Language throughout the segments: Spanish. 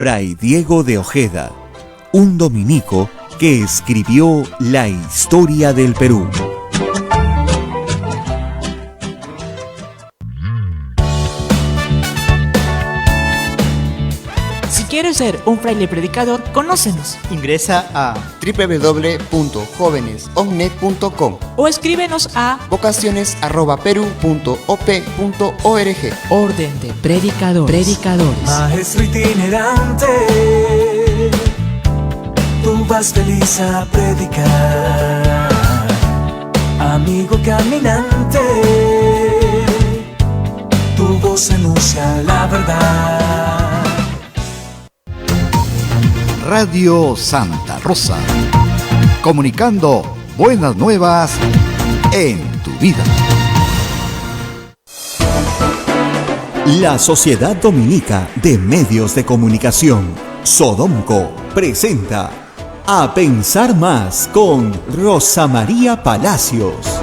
Fray Diego de Ojeda, un dominico que escribió la historia del Perú. Si quieres ser un fraile predicador, conócenos. Ingresa a www.jovenesognet.com o escríbenos a vocaciones@peru.op.org. Orden de Predicadores. Maestro itinerante, tú vas feliz a predicar. Amigo caminante, tu voz anuncia la verdad. Radio Santa Rosa, comunicando buenas nuevas en tu vida. La Sociedad Dominica de Medios de Comunicación, Sodomco, presenta A Pensar Más con Rosa María Palacios.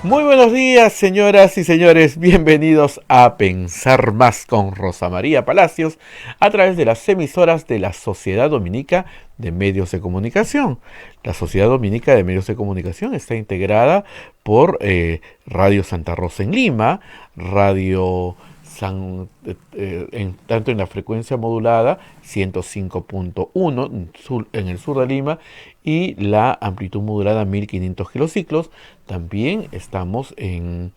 Muy buenos días, señoras y señores, bienvenidos a Pensar Más con Rosa María Palacios a través de las emisoras de la Sociedad Dominica de Medios de Comunicación. La Sociedad Dominica de Medios de Comunicación está integrada por Radio Santa Rosa en Lima, Radio tanto en la frecuencia modulada 105.1 en el sur de Lima y la amplitud modulada 1500 kilociclos. También estamos en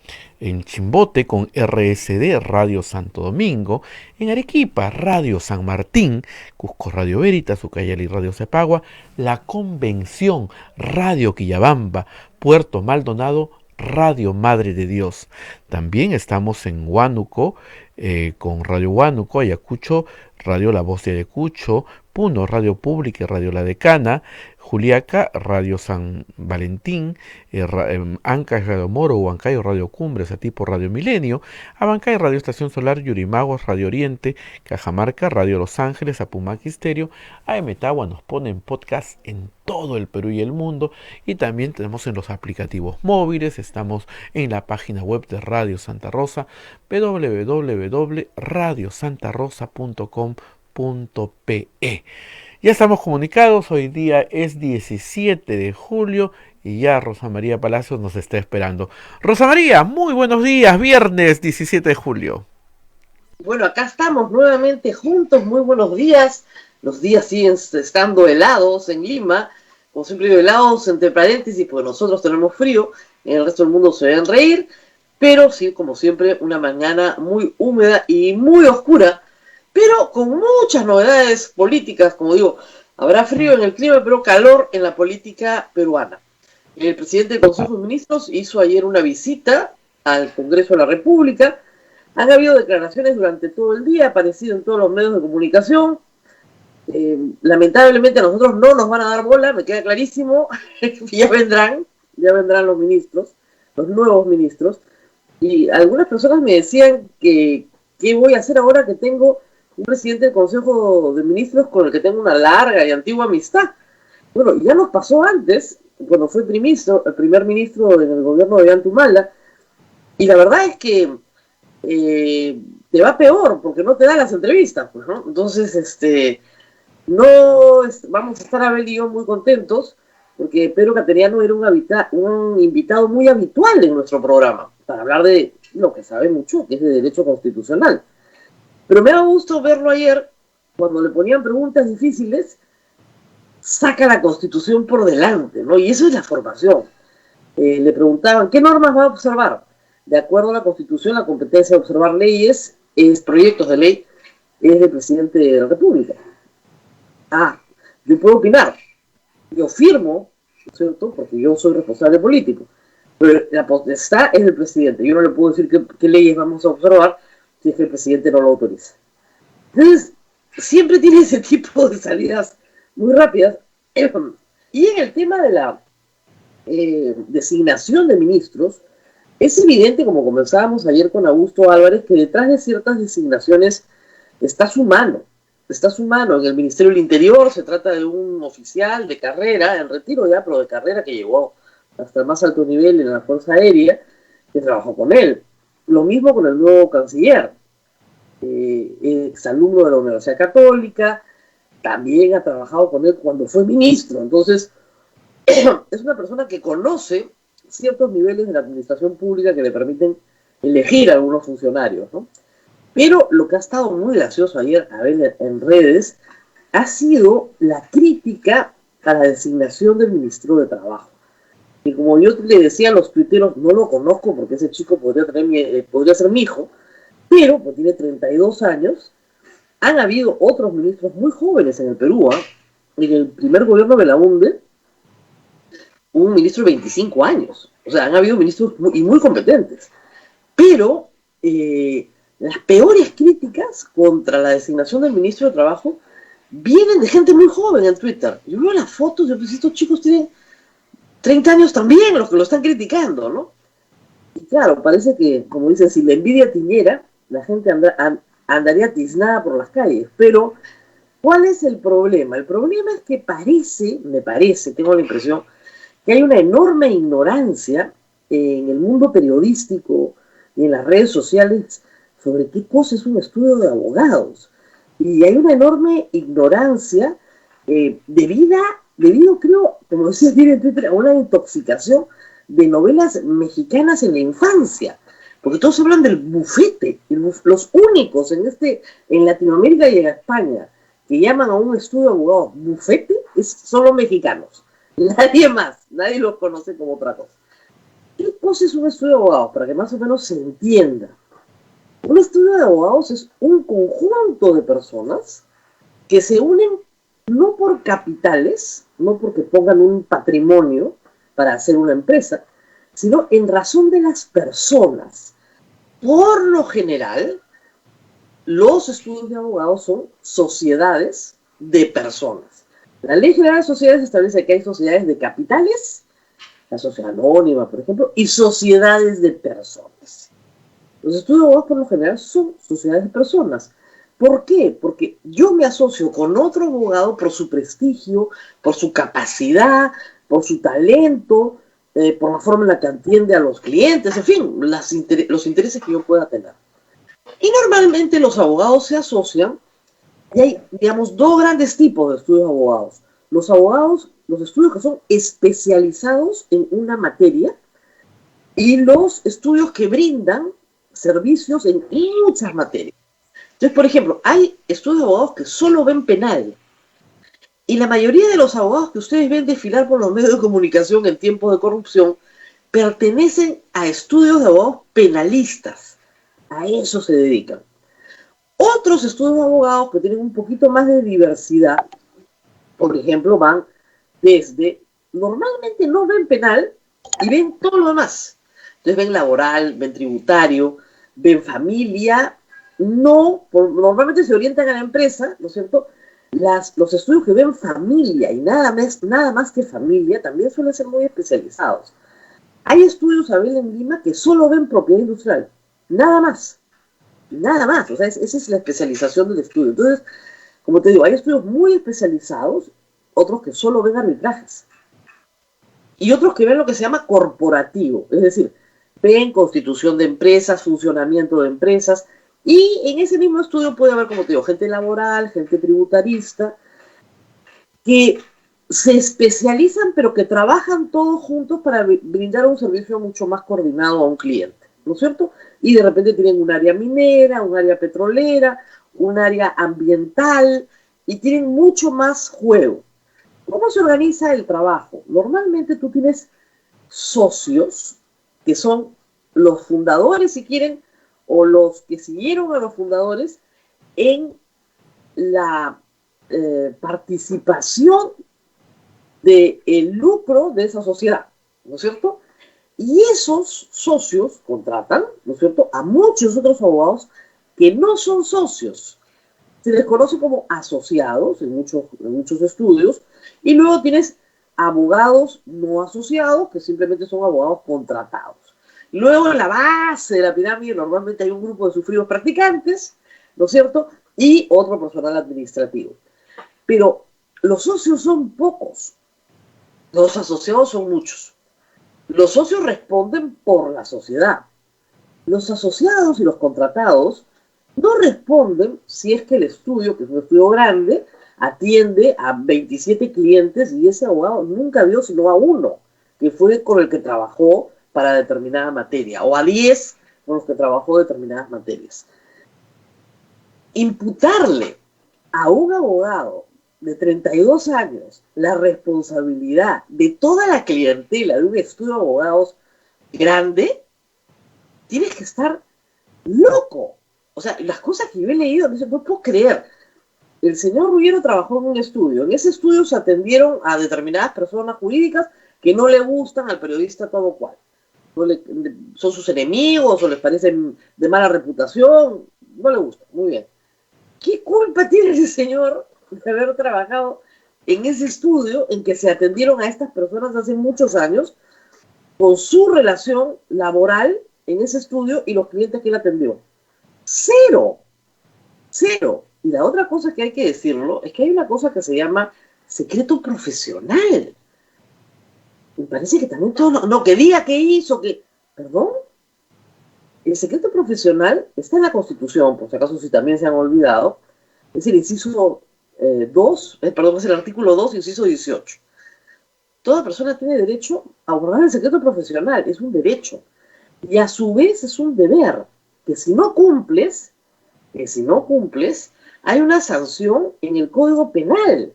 Chimbote con RSD Radio Santo Domingo, en Arequipa Radio San Martín, Cusco Radio Veritas, Ucayali Radio Cepagua, La Convención Radio Quillabamba, Puerto Maldonado Radio Madre de Dios. También estamos en Huánuco con Radio Huánuco, Ayacucho Radio La Voz de Ayacucho, Puno Radio Pública y Radio La Decana, Juliaca Radio San Valentín, Ancash Radio Moro, Huancayo Radio Cumbres, Atipo Radio Milenio, Abancay Radio Estación Solar, Yurimagos Radio Oriente, Cajamarca Radio Los Ángeles, Apumac Estéreo, AM Tagua nos pone en podcast en todo el Perú y el mundo, y también tenemos en los aplicativos móviles. Estamos en la página web de Radio Santa Rosa, www.radiosantarosa.com.pe. Ya estamos comunicados, hoy día es 17 de julio y ya Rosa María Palacios nos está esperando. Rosa María, muy buenos días, viernes 17 de julio. Bueno, acá estamos nuevamente juntos, muy buenos días. Los días siguen estando helados en Lima, como siempre digo helados entre paréntesis, porque nosotros tenemos frío, en el resto del mundo se deben reír, pero sí, como siempre, una mañana muy húmeda y muy oscura, pero con muchas novedades políticas. Como digo, habrá frío en el clima, pero calor en la política peruana. El presidente del Consejo de Ministros hizo ayer una visita al Congreso de la República. Han habido declaraciones durante todo el día, ha aparecido en todos los medios de comunicación. Lamentablemente a nosotros no nos van a dar bola, me queda clarísimo. ya vendrán los ministros, los nuevos ministros. Y algunas personas me decían que ¿qué voy a hacer ahora que tengo un presidente del Consejo de Ministros con el que tengo una larga y antigua amistad? Bueno, ya nos pasó antes, cuando fue primer ministro en el gobierno de Ollantumala, y la verdad es que te va peor, porque no te da las entrevistas, pues, ¿no? Entonces, vamos a estar Abel y yo muy contentos, porque Pedro Cateriano era un invitado muy habitual en nuestro programa, para hablar de lo que sabe mucho, que es de derecho constitucional. Pero me da gusto verlo ayer, cuando le ponían preguntas difíciles, saca la Constitución por delante, ¿no? Y eso es la formación. Le preguntaban, ¿qué normas va a observar? De acuerdo a la Constitución, la competencia de observar leyes, proyectos de ley, es del presidente de la República. Yo puedo opinar, yo firmo, ¿no es cierto? Porque yo soy responsable político, pero la potestad es del presidente. Yo no le puedo decir qué leyes vamos a observar si es que el presidente no lo autoriza. Entonces, siempre tiene ese tipo de salidas muy rápidas. Y en el tema de la designación de ministros, es evidente, como comenzábamos ayer con Augusto Álvarez, que detrás de ciertas designaciones está su mano. Está su mano. En el Ministerio del Interior se trata de un oficial de carrera, en retiro ya, pero de carrera, que llegó hasta el más alto nivel en la Fuerza Aérea, que trabajó con él. Lo mismo con el nuevo canciller, exalumno de la Universidad Católica, también ha trabajado con él cuando fue ministro. Entonces, es una persona que conoce ciertos niveles de la administración pública que le permiten elegir a algunos funcionarios, ¿no? Pero lo que ha estado muy gracioso ayer a ver en redes ha sido la crítica a la designación del ministro de Trabajo. Y como yo le decía a los tuiteros, no lo conozco porque ese chico podría ser mi hijo, pero pues tiene 32 años. Han habido otros ministros muy jóvenes en el Perú. En el primer gobierno de Belaúnde, un ministro de 25 años. O sea, han habido ministros muy competentes. Pero las peores críticas contra la designación del ministro de Trabajo vienen de gente muy joven en Twitter. Yo veo las fotos, yo pues estos chicos tienen 30 años también, los que lo están criticando, ¿no? Y claro, parece que, como dicen, si la envidia tiñera, la gente andaría tiznada por las calles. Pero, ¿cuál es el problema? El problema es que me parece, tengo la impresión, que hay una enorme ignorancia en el mundo periodístico y en las redes sociales sobre qué cosa es un estudio de abogados. Y hay una enorme ignorancia debido, creo, como decía ayer en Twitter, a una intoxicación de novelas mexicanas en la infancia. Porque todos hablan del bufete. Los únicos en Latinoamérica y en España que llaman a un estudio de abogados bufete son los mexicanos. Nadie más, nadie los conoce como otra cosa. ¿Qué cosa es un estudio de abogados? Para que más o menos se entienda. Un estudio de abogados es un conjunto de personas que se unen no por capitales, no porque pongan un patrimonio para hacer una empresa, sino en razón de las personas. Por lo general, los estudios de abogados son sociedades de personas. La Ley General de Sociedades establece que hay sociedades de capitales, la sociedad anónima, por ejemplo, y sociedades de personas. Los estudios de abogados, por lo general, son sociedades de personas. ¿Por qué? Porque yo me asocio con otro abogado por su prestigio, por su capacidad, por su talento, por la forma en la que atiende a los clientes, en fin, los intereses que yo pueda tener. Y normalmente los abogados se asocian, y hay, digamos, dos grandes tipos de estudios de abogados. Los estudios que son especializados en una materia, y los estudios que brindan servicios en muchas materias. Entonces, por ejemplo, hay estudios de abogados que solo ven penal. Y la mayoría de los abogados que ustedes ven desfilar por los medios de comunicación en tiempos de corrupción pertenecen a estudios de abogados penalistas. A eso se dedican. Otros estudios de abogados que tienen un poquito más de diversidad, por ejemplo, van desde, normalmente no ven penal y ven todo lo demás. Entonces ven laboral, ven tributario, ven familia, normalmente se orientan a la empresa, ¿no es cierto? Los estudios que ven familia y nada más que familia también suelen ser muy especializados. Hay estudios, Abel, en Lima que solo ven propiedad industrial, nada más, o sea, esa es la especialización del estudio. Entonces, como te digo, hay estudios muy especializados, otros que solo ven arbitrajes, y otros que ven lo que se llama corporativo, es decir, ven constitución de empresas, funcionamiento de empresas, y en ese mismo estudio puede haber, como te digo, gente laboral, gente tributarista, que se especializan, pero que trabajan todos juntos para brindar un servicio mucho más coordinado a un cliente, ¿no es cierto? Y de repente tienen un área minera, un área petrolera, un área ambiental, y tienen mucho más juego. ¿Cómo se organiza el trabajo? Normalmente tú tienes socios, que son los fundadores, si quieren, o los que siguieron a los fundadores en la participación del lucro de esa sociedad, ¿no es cierto? Y esos socios contratan, ¿no es cierto?, a muchos otros abogados que no son socios. Se les conoce como asociados en muchos estudios, y luego tienes abogados no asociados, que simplemente son abogados contratados. Luego, en la base de la pirámide, normalmente hay un grupo de sufridos practicantes, ¿no es cierto?, y otro personal administrativo. Pero los socios son pocos, los asociados son muchos. Los socios responden por la sociedad. Los asociados y los contratados no responden si es que el estudio, que es un estudio grande, atiende a 27 clientes y ese abogado nunca vio sino a uno, que fue con el que trabajó para determinada materia, o a 10 con los que trabajó determinadas materias. Imputarle a un abogado de 32 años la responsabilidad de toda la clientela de un estudio de abogados grande, tienes que estar loco. O sea, las cosas que yo he leído, no puedo creer. El señor Ruggiero trabajó en un estudio. En ese estudio se atendieron a determinadas personas jurídicas que no le gustan al periodista todo cual. Son sus enemigos o les parecen de mala reputación. No le gustan. Muy bien. ¿Qué culpa tiene ese señor de haber trabajado en ese estudio en que se atendieron a estas personas hace muchos años con su relación laboral en ese estudio y los clientes que él atendió? Cero. Cero. Y la otra cosa que hay que decirlo es que hay una cosa que se llama secreto profesional. Me parece que también todo no que diga qué hizo, que... ¿Perdón? El secreto profesional está en la Constitución, por si acaso si también se han olvidado. Es el inciso 2, es el artículo 2, inciso 18. Toda persona tiene derecho a guardar el secreto profesional, es un derecho. Y a su vez es un deber, que si no cumples, hay una sanción en el Código Penal.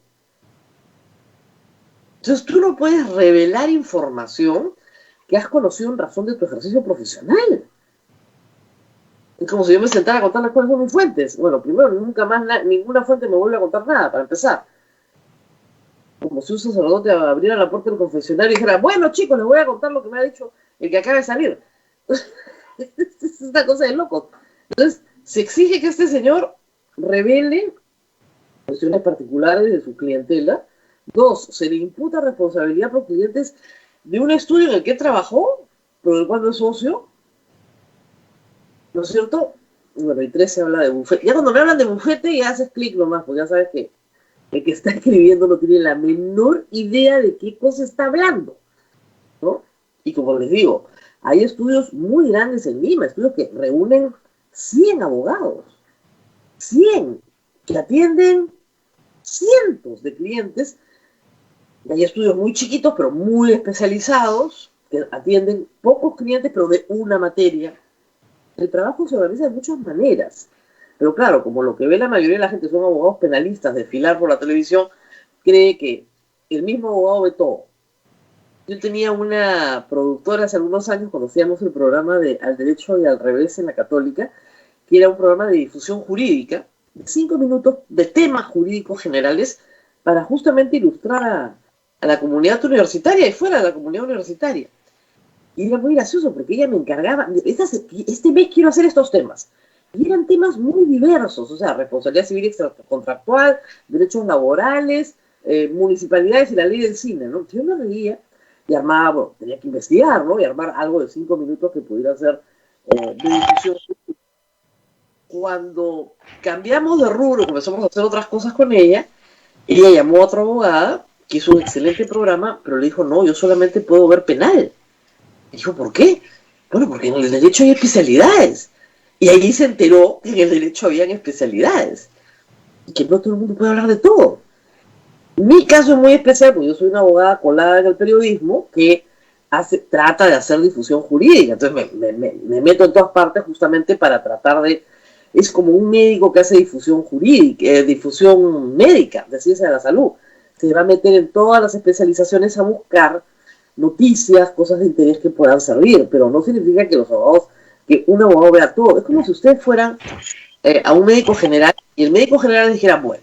Entonces tú no puedes revelar información que has conocido en razón de tu ejercicio profesional. Es como si yo me sentara a contar cuáles son mis fuentes. Bueno, primero, nunca más ninguna fuente me vuelve a contar nada, para empezar. Como si un sacerdote abriera la puerta del confesionario y dijera, bueno, chicos, les voy a contar lo que me ha dicho el que acaba de salir. Es una cosa de locos. Entonces, se exige que este señor revele cuestiones particulares de su clientela. 2, se le imputa responsabilidad por clientes de un estudio en el que trabajó, pero del cual no es socio, ¿no es cierto? Bueno, y 3, se habla de bufete. Ya cuando me hablan de bufete ya haces clic nomás, porque ya sabes que el que está escribiendo no tiene la menor idea de qué cosa está hablando, ¿no? Y como les digo, hay estudios muy grandes en Lima, estudios que reúnen 100 abogados, 100, que atienden cientos de clientes. Y hay estudios muy chiquitos, pero muy especializados, que atienden pocos clientes, pero de una materia. El trabajo se organiza de muchas maneras. Pero claro, como lo que ve la mayoría de la gente son abogados penalistas desfilar por la televisión, cree que el mismo abogado ve todo. Yo tenía una productora hace algunos años, cuando hacíamos el programa de Al Derecho y al Revés en la Católica, que era un programa de difusión jurídica, de 5 minutos de temas jurídicos generales, para justamente ilustrar a la comunidad universitaria y fuera de la comunidad universitaria. Y era muy gracioso porque ella me encargaba, este mes quiero hacer estos temas. Y eran temas muy diversos, o sea, responsabilidad civil extracontractual, derechos laborales, municipalidades y la ley del cine, ¿no? Yo me reía y armaba, bueno, tenía que investigar, ¿no? Y armar algo de 5 minutos que pudiera ser de difusión. Cuando cambiamos de rubro, comenzamos a hacer otras cosas con ella llamó a otra abogada que hizo un excelente programa, pero le dijo, no, yo solamente puedo ver penal. Y dijo, ¿por qué? Bueno, porque en el derecho hay especialidades. Y allí se enteró que en el derecho habían especialidades. Y que no todo el mundo puede hablar de todo. Mi caso es muy especial, porque yo soy una abogada colada en el periodismo que trata de hacer difusión jurídica. Entonces me meto en todas partes justamente para tratar de... Es como un médico que hace difusión jurídica, difusión médica, de ciencia de la salud. se va a meter en todas las especializaciones a buscar noticias, cosas de interés que puedan servir, pero no significa que los abogados, que un abogado vea todo. Es como si ustedes fueran a un médico general y el médico general dijera, bueno,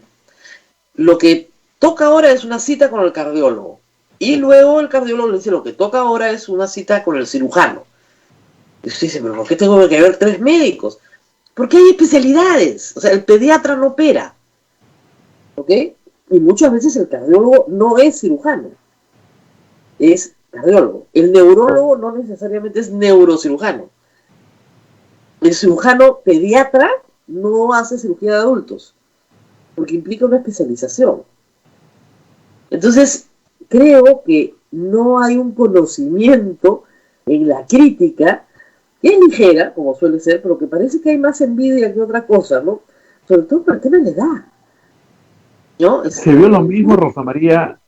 lo que toca ahora es una cita con el cardiólogo, y luego el cardiólogo le dice, lo que toca ahora es una cita con el cirujano. Y usted dice, pero ¿por qué tengo que haber 3 médicos? Porque hay especialidades, o sea, el pediatra no opera, ¿ok? Y muchas veces el cardiólogo no es cirujano, es cardiólogo. El neurólogo no necesariamente es neurocirujano. El cirujano pediatra no hace cirugía de adultos, porque implica una especialización. Entonces, creo que no hay un conocimiento en la crítica, que es ligera, como suele ser, pero que parece que hay más envidia que otra cosa, ¿no? Sobre todo por el tema de la edad, ¿no? Se vio lo mismo, Rosa María,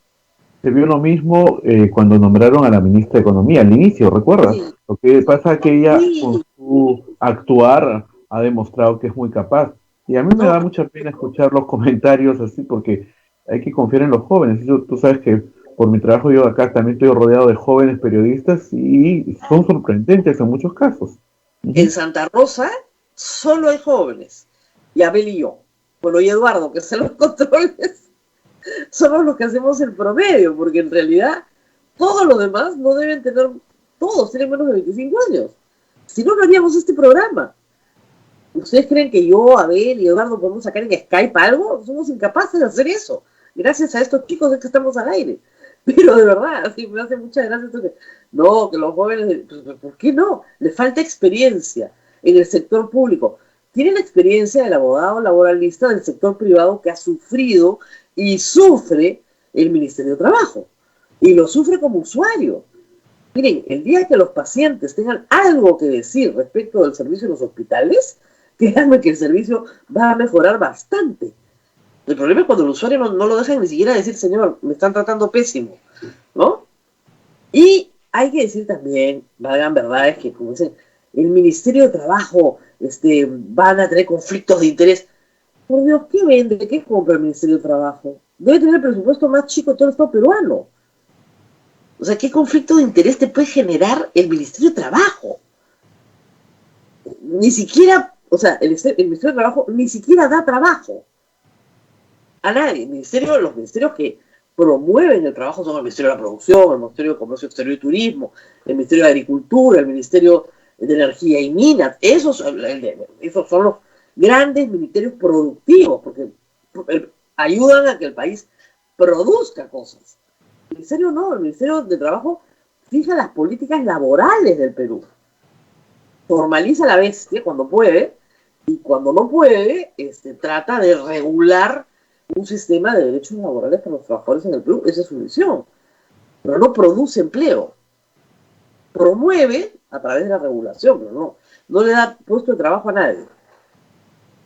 se vio lo mismo cuando nombraron a la ministra de Economía, al inicio, ¿recuerdas? Sí. Lo que pasa es que ella, Sí. con su actuar, ha demostrado que es muy capaz. Y a mí me da mucha pena escuchar los comentarios así, porque hay que confiar en los jóvenes. Tú sabes que por mi trabajo yo acá también estoy rodeado de jóvenes periodistas y son sorprendentes en muchos casos. En Santa Rosa solo hay jóvenes, y Abel y yo. Bueno, y Eduardo, que hacen los controles, somos los que hacemos el promedio, porque en realidad todos los demás no deben tener, todos tienen menos de 25 años. Si no, no haríamos este programa. ¿Ustedes creen que yo, Abel y Eduardo podemos sacar en Skype algo? Somos incapaces de hacer eso. Gracias a estos chicos es que estamos al aire. Pero de verdad, así me hace mucha gracia esto que... No, que los jóvenes... ¿Por qué no? Les falta experiencia en el sector público. Tienen la experiencia del abogado laboralista del sector privado que ha sufrido y sufre el Ministerio de Trabajo. Y lo sufre como usuario. Miren, el día que los pacientes tengan algo que decir respecto del servicio en los hospitales, créanme que el servicio va a mejorar bastante. El problema es cuando el usuario no lo deja ni siquiera decir, señor, me están tratando pésimo, ¿no? Y hay que decir también, valgan verdades, que como dicen, el Ministerio de Trabajo van a tener conflictos de interés. Por Dios, ¿qué vende? ¿Qué compra el Ministerio de Trabajo? Debe tener el presupuesto más chico de todo el Estado peruano. O sea, ¿qué conflicto de interés te puede generar el Ministerio de Trabajo? Ni siquiera, o sea, el Ministerio de Trabajo ni siquiera da trabajo a nadie. Los ministerios que promueven el trabajo son el Ministerio de la Producción, el Ministerio de Comercio Exterior y Turismo, el Ministerio de Agricultura, el Ministerio de Energía y Minas. Esos son los grandes ministerios productivos, porque ayudan a que el país produzca cosas. El Ministerio no, el Ministerio de Trabajo fija las políticas laborales del Perú. Formaliza la bestia cuando puede, y cuando no puede, trata de regular un sistema de derechos laborales para los trabajadores en el Perú. Esa es su misión. Pero no produce empleo. Promueve a través de la regulación, pero no le da puesto de trabajo a nadie.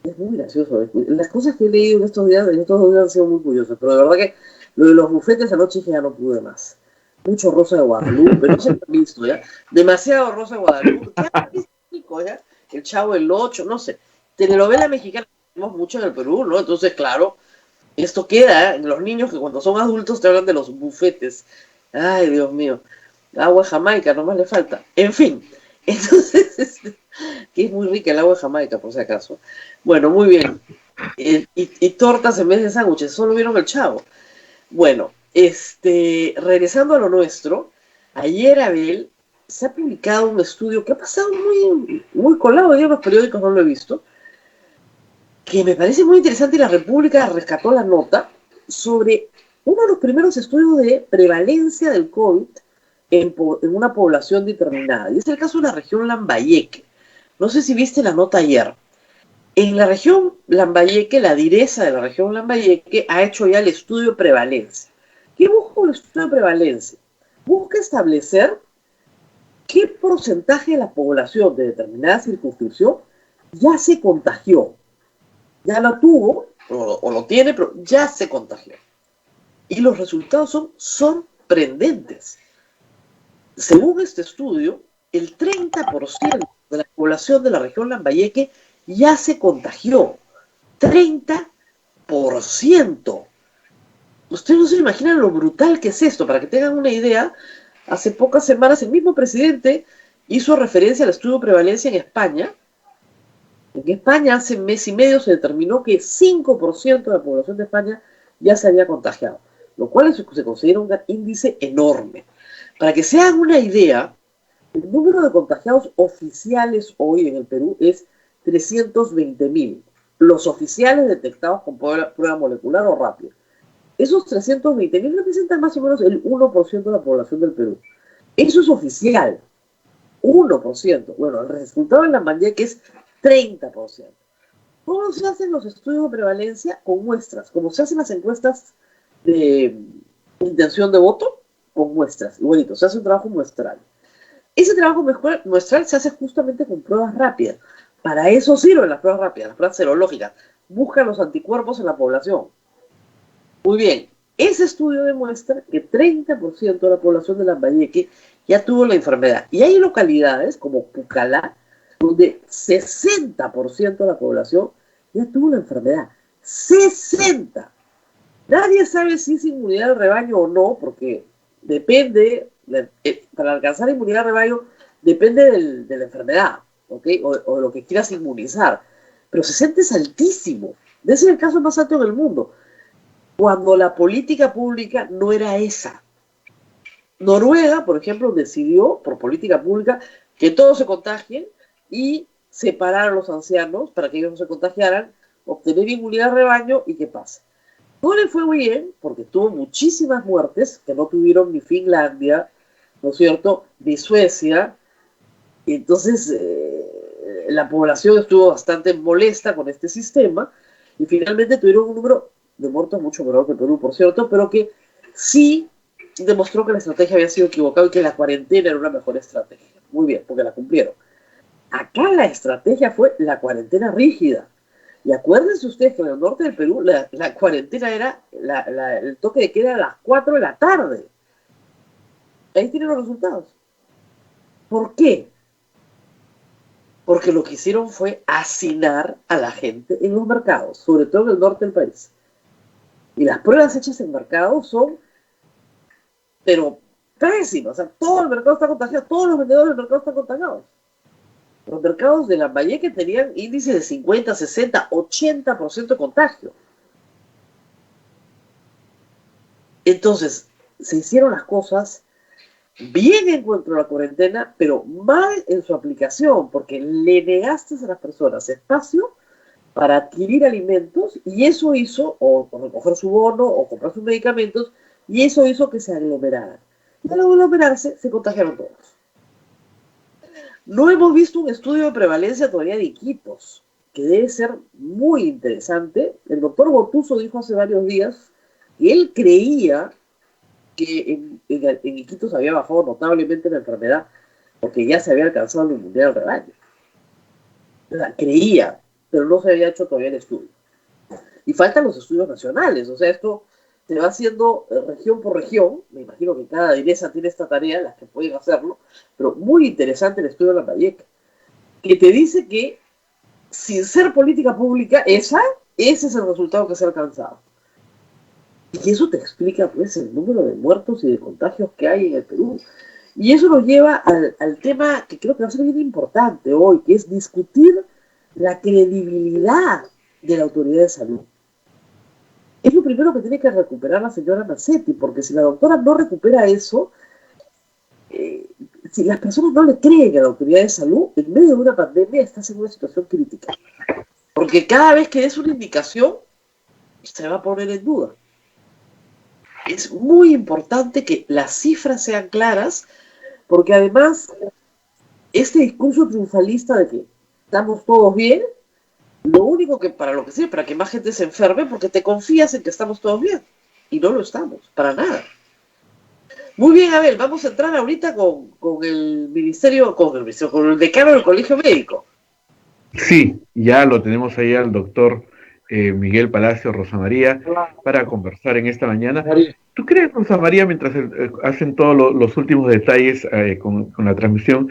Es muy gracioso. Las cosas que he leído en estos días han sido muy curiosas, pero de verdad que lo de los bufetes anoche ya no pude más. Mucho Rosa de Guadalupe, no se han visto ya. Demasiado Rosa de Guadalupe. ¿Ya? El Chavo el 8, no sé. Telenovela mexicana tenemos mucho en el Perú, ¿no? Entonces, claro, esto queda en los niños que cuando son adultos te hablan de los bufetes. Ay, Dios mío. Agua de Jamaica, nomás le falta. En fin, entonces, que es muy rica el agua de Jamaica, por si acaso. Bueno, muy bien. Y tortas en vez de sándwiches, solo vieron el Chavo. Bueno, regresando a lo nuestro, ayer, Abel, se ha publicado un estudio que ha pasado muy, muy colado en los periódicos, no lo he visto, que me parece muy interesante, y la República rescató la nota sobre uno de los primeros estudios de prevalencia del COVID en una población determinada. Y es el caso de la región Lambayeque. No sé si viste la nota ayer. En la región Lambayeque, la direza de la región Lambayeque ha hecho ya el estudio de prevalencia. ¿Qué busca el estudio de prevalencia? Busca establecer qué porcentaje de la población de determinada circunscripción ya se contagió. Ya lo tuvo, o lo tiene, pero ya se contagió. Y los resultados son sorprendentes. Según este estudio, el 30% de la población de la región Lambayeque ya se contagió. 30%. Ustedes no se imaginan lo brutal que es esto. Para que tengan una idea, hace pocas semanas el mismo presidente hizo referencia al estudio de prevalencia en España. En España hace mes y medio se determinó que 5% de la población de España ya se había contagiado, lo cual se considera un índice enorme. Para que se hagan una idea, el número de contagiados oficiales hoy en el Perú es 320.000. Los oficiales detectados con prueba molecular o rápida. Esos 320.000 representan más o menos el 1% de la población del Perú. Eso es oficial. 1%. Bueno, el resultado en Lambayeque es 30%. ¿Cómo se hacen los estudios de prevalencia? Con muestras. Como se hacen las encuestas de intención de voto, con muestras. Igualito, se hace un trabajo muestral. Ese trabajo muestral se hace justamente con pruebas rápidas. Para eso sirven las pruebas rápidas, las pruebas serológicas. Buscan los anticuerpos en la población. Muy bien, ese estudio demuestra que 30% de la población de Lambayeque ya tuvo la enfermedad. Y hay localidades como Pucallá, donde 60% de la población ya tuvo la enfermedad. ¡60! Nadie sabe si es inmunidad de rebaño o no, porque depende, para alcanzar inmunidad de rebaño, depende de la enfermedad, ¿ok? O de lo que quieras inmunizar. Pero 60 es altísimo. Debe ser el caso más alto en el mundo. Cuando la política pública no era esa. Noruega, por ejemplo, decidió, por política pública, que todos se contagien y separar a los ancianos para que ellos no se contagiaran, obtener inmunidad de rebaño y qué pasa. No le fue muy bien, porque tuvo muchísimas muertes que no tuvieron ni Finlandia, ¿no es cierto?, ni Suecia. Y entonces la población estuvo bastante molesta con este sistema y finalmente tuvieron un número de muertos mucho menor que Perú, por cierto, pero que sí demostró que la estrategia había sido equivocada y que la cuarentena era una mejor estrategia. Muy bien, porque la cumplieron. Acá la estrategia fue la cuarentena rígida. Y acuérdense ustedes que en el norte del Perú la cuarentena era, el toque de queda a las 4 de la tarde. Ahí tienen los resultados. ¿Por qué? Porque lo que hicieron fue hacinar a la gente en los mercados, sobre todo en el norte del país. Y las pruebas hechas en mercados son, pero pésimas. O sea, todo el mercado está contagiado, todos los vendedores del mercado están contagiados. Los mercados de Lambayeque tenían índices de 50, 60, 80% de contagio. Entonces, se hicieron las cosas bien en cuanto a la cuarentena, pero mal en su aplicación, porque le negaste a las personas espacio para adquirir alimentos, y eso hizo, o recoger su bono, o comprar sus medicamentos, y eso hizo que se aglomeraran. Y al aglomerarse, se contagiaron todos. No hemos visto un estudio de prevalencia todavía de Iquitos, que debe ser muy interesante. El doctor Botuso dijo hace varios días que él creía que en Iquitos había bajado notablemente la enfermedad, porque ya se había alcanzado la inmunidad del rebaño. O sea, creía, pero no se había hecho todavía el estudio. Y faltan los estudios nacionales, o sea, esto se va haciendo región por región. Me imagino que cada DIRESA tiene esta tarea, las que pueden hacerlo, pero muy interesante el estudio de Lambayeque, que te dice que sin ser política pública, ese es el resultado que se ha alcanzado. Y eso te explica pues el número de muertos y de contagios que hay en el Perú. Y eso nos lleva al tema que creo que va a ser bien importante hoy, que es discutir la credibilidad de la autoridad de salud. Es lo primero que tiene que recuperar la señora Massetti, porque si la doctora no recupera eso, si las personas no le creen a la autoridad de salud, en medio de una pandemia estás en una situación crítica. Porque cada vez que des una indicación, se va a poner en duda. Es muy importante que las cifras sean claras, porque además, este discurso triunfalista de que estamos todos bien, lo único que para lo que sirve, para que más gente se enferme, porque te confías en que estamos todos bien. Y no lo estamos, para nada. Muy bien, Abel, vamos a entrar ahorita con el decano del Colegio Médico. Sí, ya lo tenemos ahí al doctor Miguel Palacio Rosa María para conversar en esta mañana. ¿Tú crees, Rosa María, mientras hacen todos los últimos detalles con la transmisión?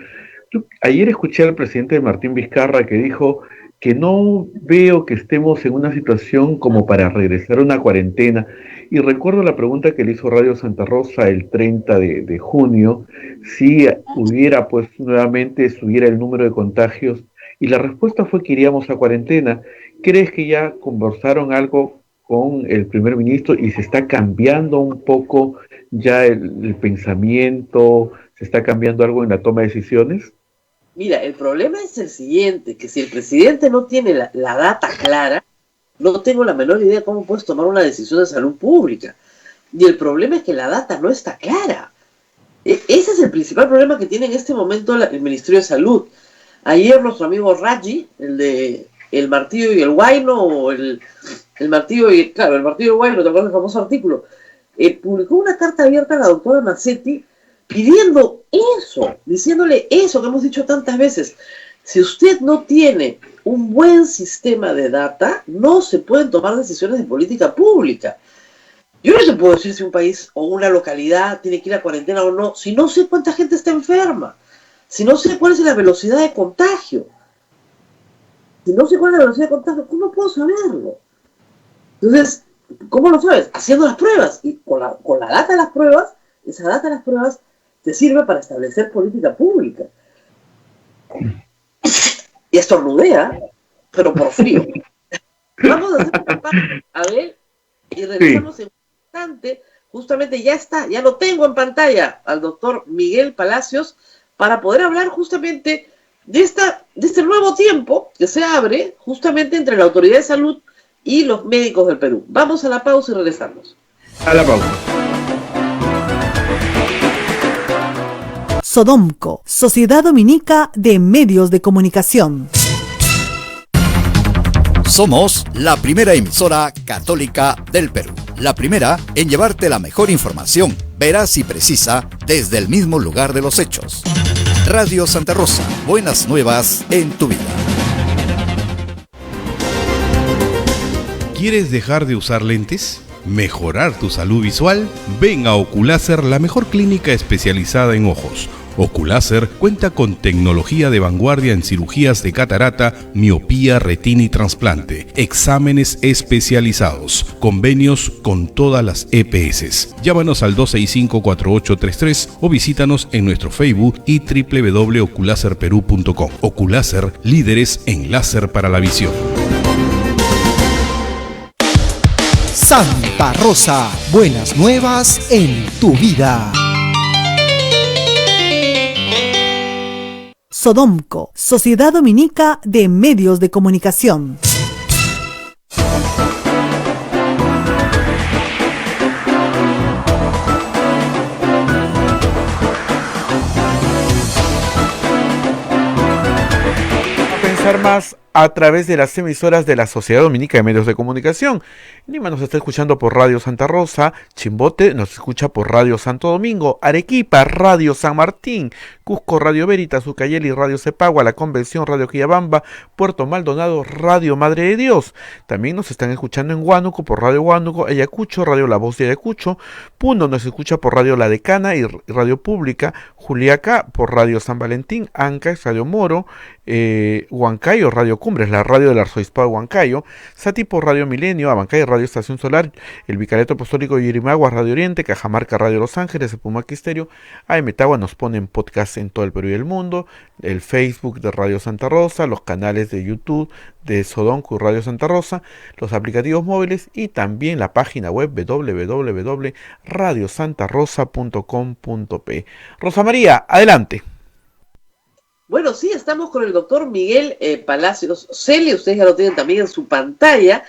Ayer escuché al presidente Martín Vizcarra que dijo que no veo que estemos en una situación como para regresar a una cuarentena. Y recuerdo la pregunta que le hizo Radio Santa Rosa el 30 de junio, si hubiera, pues nuevamente subiera el número de contagios, y la respuesta fue que iríamos a cuarentena. ¿Crees que ya conversaron algo con el primer ministro y se está cambiando un poco ya el pensamiento, se está cambiando algo en la toma de decisiones? Mira, el problema es el siguiente, que si el presidente no tiene la data clara, no tengo la menor idea de cómo puedes tomar una decisión de salud pública. Y el problema es que la data no está clara. Ese es el principal problema que tiene en este momento el Ministerio de Salud. Ayer nuestro amigo Raji, el de El Martillo y el Huayno, o el Martillo y el Martillo y el Huayno, ¿te acuerdas del famoso artículo? Publicó una carta abierta a la doctora Mazzetti pidiendo eso, diciéndole eso que hemos dicho tantas veces. Si usted no tiene un buen sistema de data, no se pueden tomar decisiones de política pública. Yo no te puedo decir si un país o una localidad tiene que ir a cuarentena o no, si no sé cuánta gente está enferma, si no sé cuál es la velocidad de contagio. Si no sé cuál es la velocidad de contagio, ¿cómo puedo saberlo? Entonces, ¿cómo lo sabes? Haciendo las pruebas. Y con la data de las pruebas, esa data de las pruebas te sirve para establecer política pública. Y estornudea, pero por frío. Vamos a hacer una pausa, a ver, y regresamos en un instante. Justamente ya lo tengo en pantalla al doctor Miguel Palacios para poder hablar justamente de este nuevo tiempo que se abre justamente entre la Autoridad de Salud y los médicos del Perú. Vamos a la pausa y regresamos. A la pausa. Sodomco, Sociedad Dominica de Medios de Comunicación. Somos la primera emisora católica del Perú. La primera en llevarte la mejor información, veraz y precisa, desde el mismo lugar de los hechos. Radio Santa Rosa, buenas nuevas en tu vida. ¿Quieres dejar de usar lentes? ¿Mejorar tu salud visual? Ven a Oculáser, la mejor clínica especializada en ojos. Oculáser cuenta con tecnología de vanguardia en cirugías de catarata, miopía, retina y trasplante, exámenes especializados, convenios con todas las EPS. Llámanos al 265-4833 o visítanos en nuestro Facebook y www.oculaserperú.com. Oculáser, líderes en láser para la visión. Santa Rosa, buenas nuevas en tu vida. Sodomco, Sociedad Dominica de Medios de Comunicación. Pensar más a través de las emisoras de la Sociedad Dominica de Medios de Comunicación. Lima nos está escuchando por Radio Santa Rosa, Chimbote nos escucha por Radio Santo Domingo, Arequipa, Radio San Martín, Cusco, Radio Veritas, Ucayeli, Radio Cepagua, La Convención, Radio Quillabamba, Puerto Maldonado, Radio Madre de Dios. También nos están escuchando en Huánuco por Radio Huánuco, Ayacucho, Radio La Voz de Ayacucho, Puno nos escucha por Radio La Decana y Radio Pública, Juliaca por Radio San Valentín, Ancash, Radio Moro, Huancayo, Radio Cumbres, la radio del Arzobispado de Huancayo, Sati por Radio Milenio, Abancay, Radio Estación Solar, el Vicariato Apostólico de Yirimagua, Radio Oriente, Cajamarca, Radio Los Ángeles, el Pumaquí Estéreo, Metagua nos ponen podcast en todo el Perú y el mundo, el Facebook de Radio Santa Rosa, los canales de YouTube de Sodomco y Radio Santa Rosa, los aplicativos móviles y también la página web www.radiosantarosa.com.p. Rosa María, adelante. Bueno, sí, estamos con el doctor Miguel Palacios Celi, ustedes ya lo tienen también en su pantalla,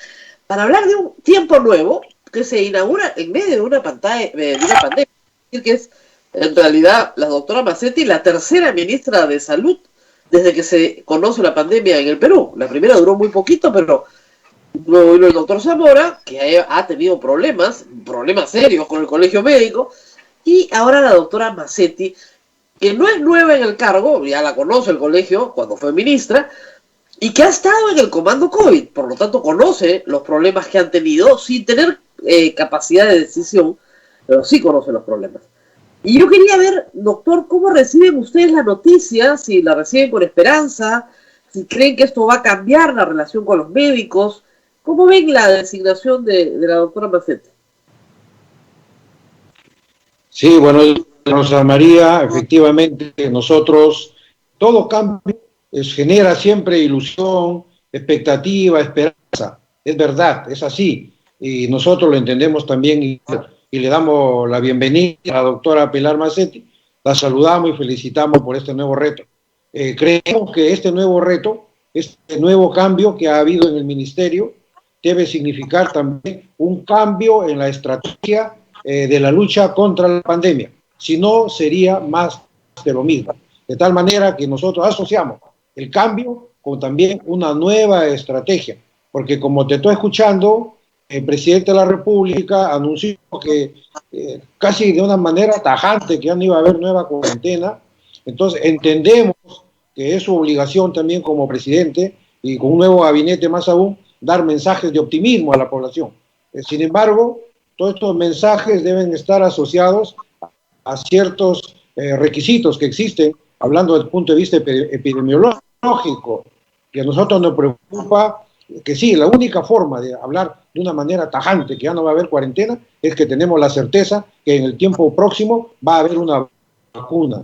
para hablar de un tiempo nuevo que se inaugura en medio de una pandemia. Es decir, que es en realidad la doctora Mazzetti, la tercera ministra de Salud desde que se conoce la pandemia en el Perú. La primera duró muy poquito, pero luego vino el doctor Zamora, que ha tenido problemas serios con el colegio médico, y ahora la doctora Mazzetti, que no es nueva en el cargo, ya la conoce el colegio cuando fue ministra, y que ha estado en el comando COVID, por lo tanto conoce los problemas que han tenido sin tener capacidad de decisión, pero sí conoce los problemas. Y yo quería ver, doctor, ¿cómo reciben ustedes la noticia? Si la reciben con esperanza, si creen que esto va a cambiar la relación con los médicos. ¿Cómo ven la designación de la doctora Macetti? Sí, bueno, Rosa María, efectivamente, nosotros, todo cambio genera siempre ilusión, expectativa, esperanza. Es verdad, es así. Y nosotros lo entendemos también y le damos la bienvenida a la doctora Pilar Macetti. La saludamos y felicitamos por este nuevo reto. Creemos que este nuevo reto, este nuevo cambio que ha habido en el ministerio, debe significar también un cambio en la estrategia de la lucha contra la pandemia. Si no, sería más de lo mismo. De tal manera que nosotros asociamos el cambio con también una nueva estrategia. Porque como te estoy escuchando, el presidente de la República anunció que casi de una manera tajante que ya no iba a haber nueva cuarentena. Entonces entendemos que es su obligación también como presidente y con un nuevo gabinete más aún, dar mensajes de optimismo a la población. Sin embargo, todos estos mensajes deben estar asociados a ciertos requisitos que existen, hablando desde el punto de vista epidemiológico, que a nosotros nos preocupa que sí, la única forma de hablar de una manera tajante que ya no va a haber cuarentena es que tenemos la certeza que en el tiempo próximo va a haber una vacuna.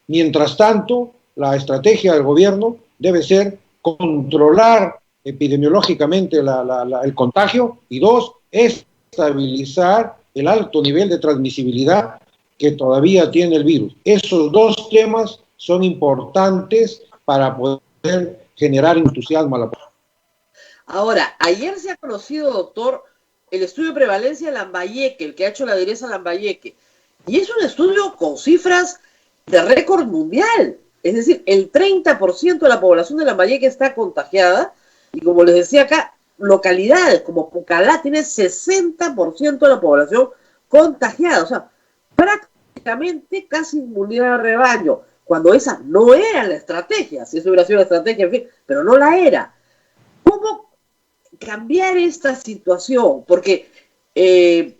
Mientras tanto, la estrategia del gobierno debe ser controlar epidemiológicamente el contagio y dos, estabilizar el alto nivel de transmisibilidad que todavía tiene el virus. Esos dos temas son importantes para poder generar entusiasmo a la población. Ahora, ayer se ha conocido, doctor, el estudio de prevalencia de Lambayeque, el que ha hecho la direza Lambayeque, y es un estudio con cifras de récord mundial. Es decir, el 30% de la población de Lambayeque está contagiada, y como les decía acá, localidades como Pucallá tiene 60% de la población contagiada, o sea, prácticamente casi inmunidad de rebaño, cuando esa no era la estrategia, si eso hubiera sido la estrategia, en fin, pero no la era. ¿Cómo cambiar esta situación? Porque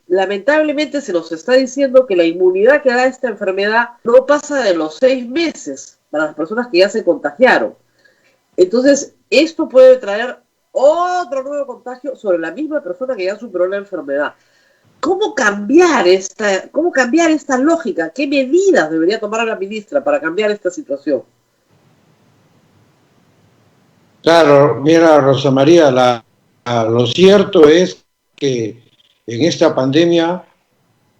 lamentablemente se nos está diciendo que la inmunidad que da esta enfermedad no pasa de los 6 meses para las personas que ya se contagiaron. Entonces, esto puede traer otro nuevo contagio sobre la misma persona que ya superó la enfermedad. ¿Cómo cambiar esta lógica? ¿Qué medidas debería tomar la ministra para cambiar esta situación? Claro, mira, Rosa María, lo cierto es que en esta pandemia,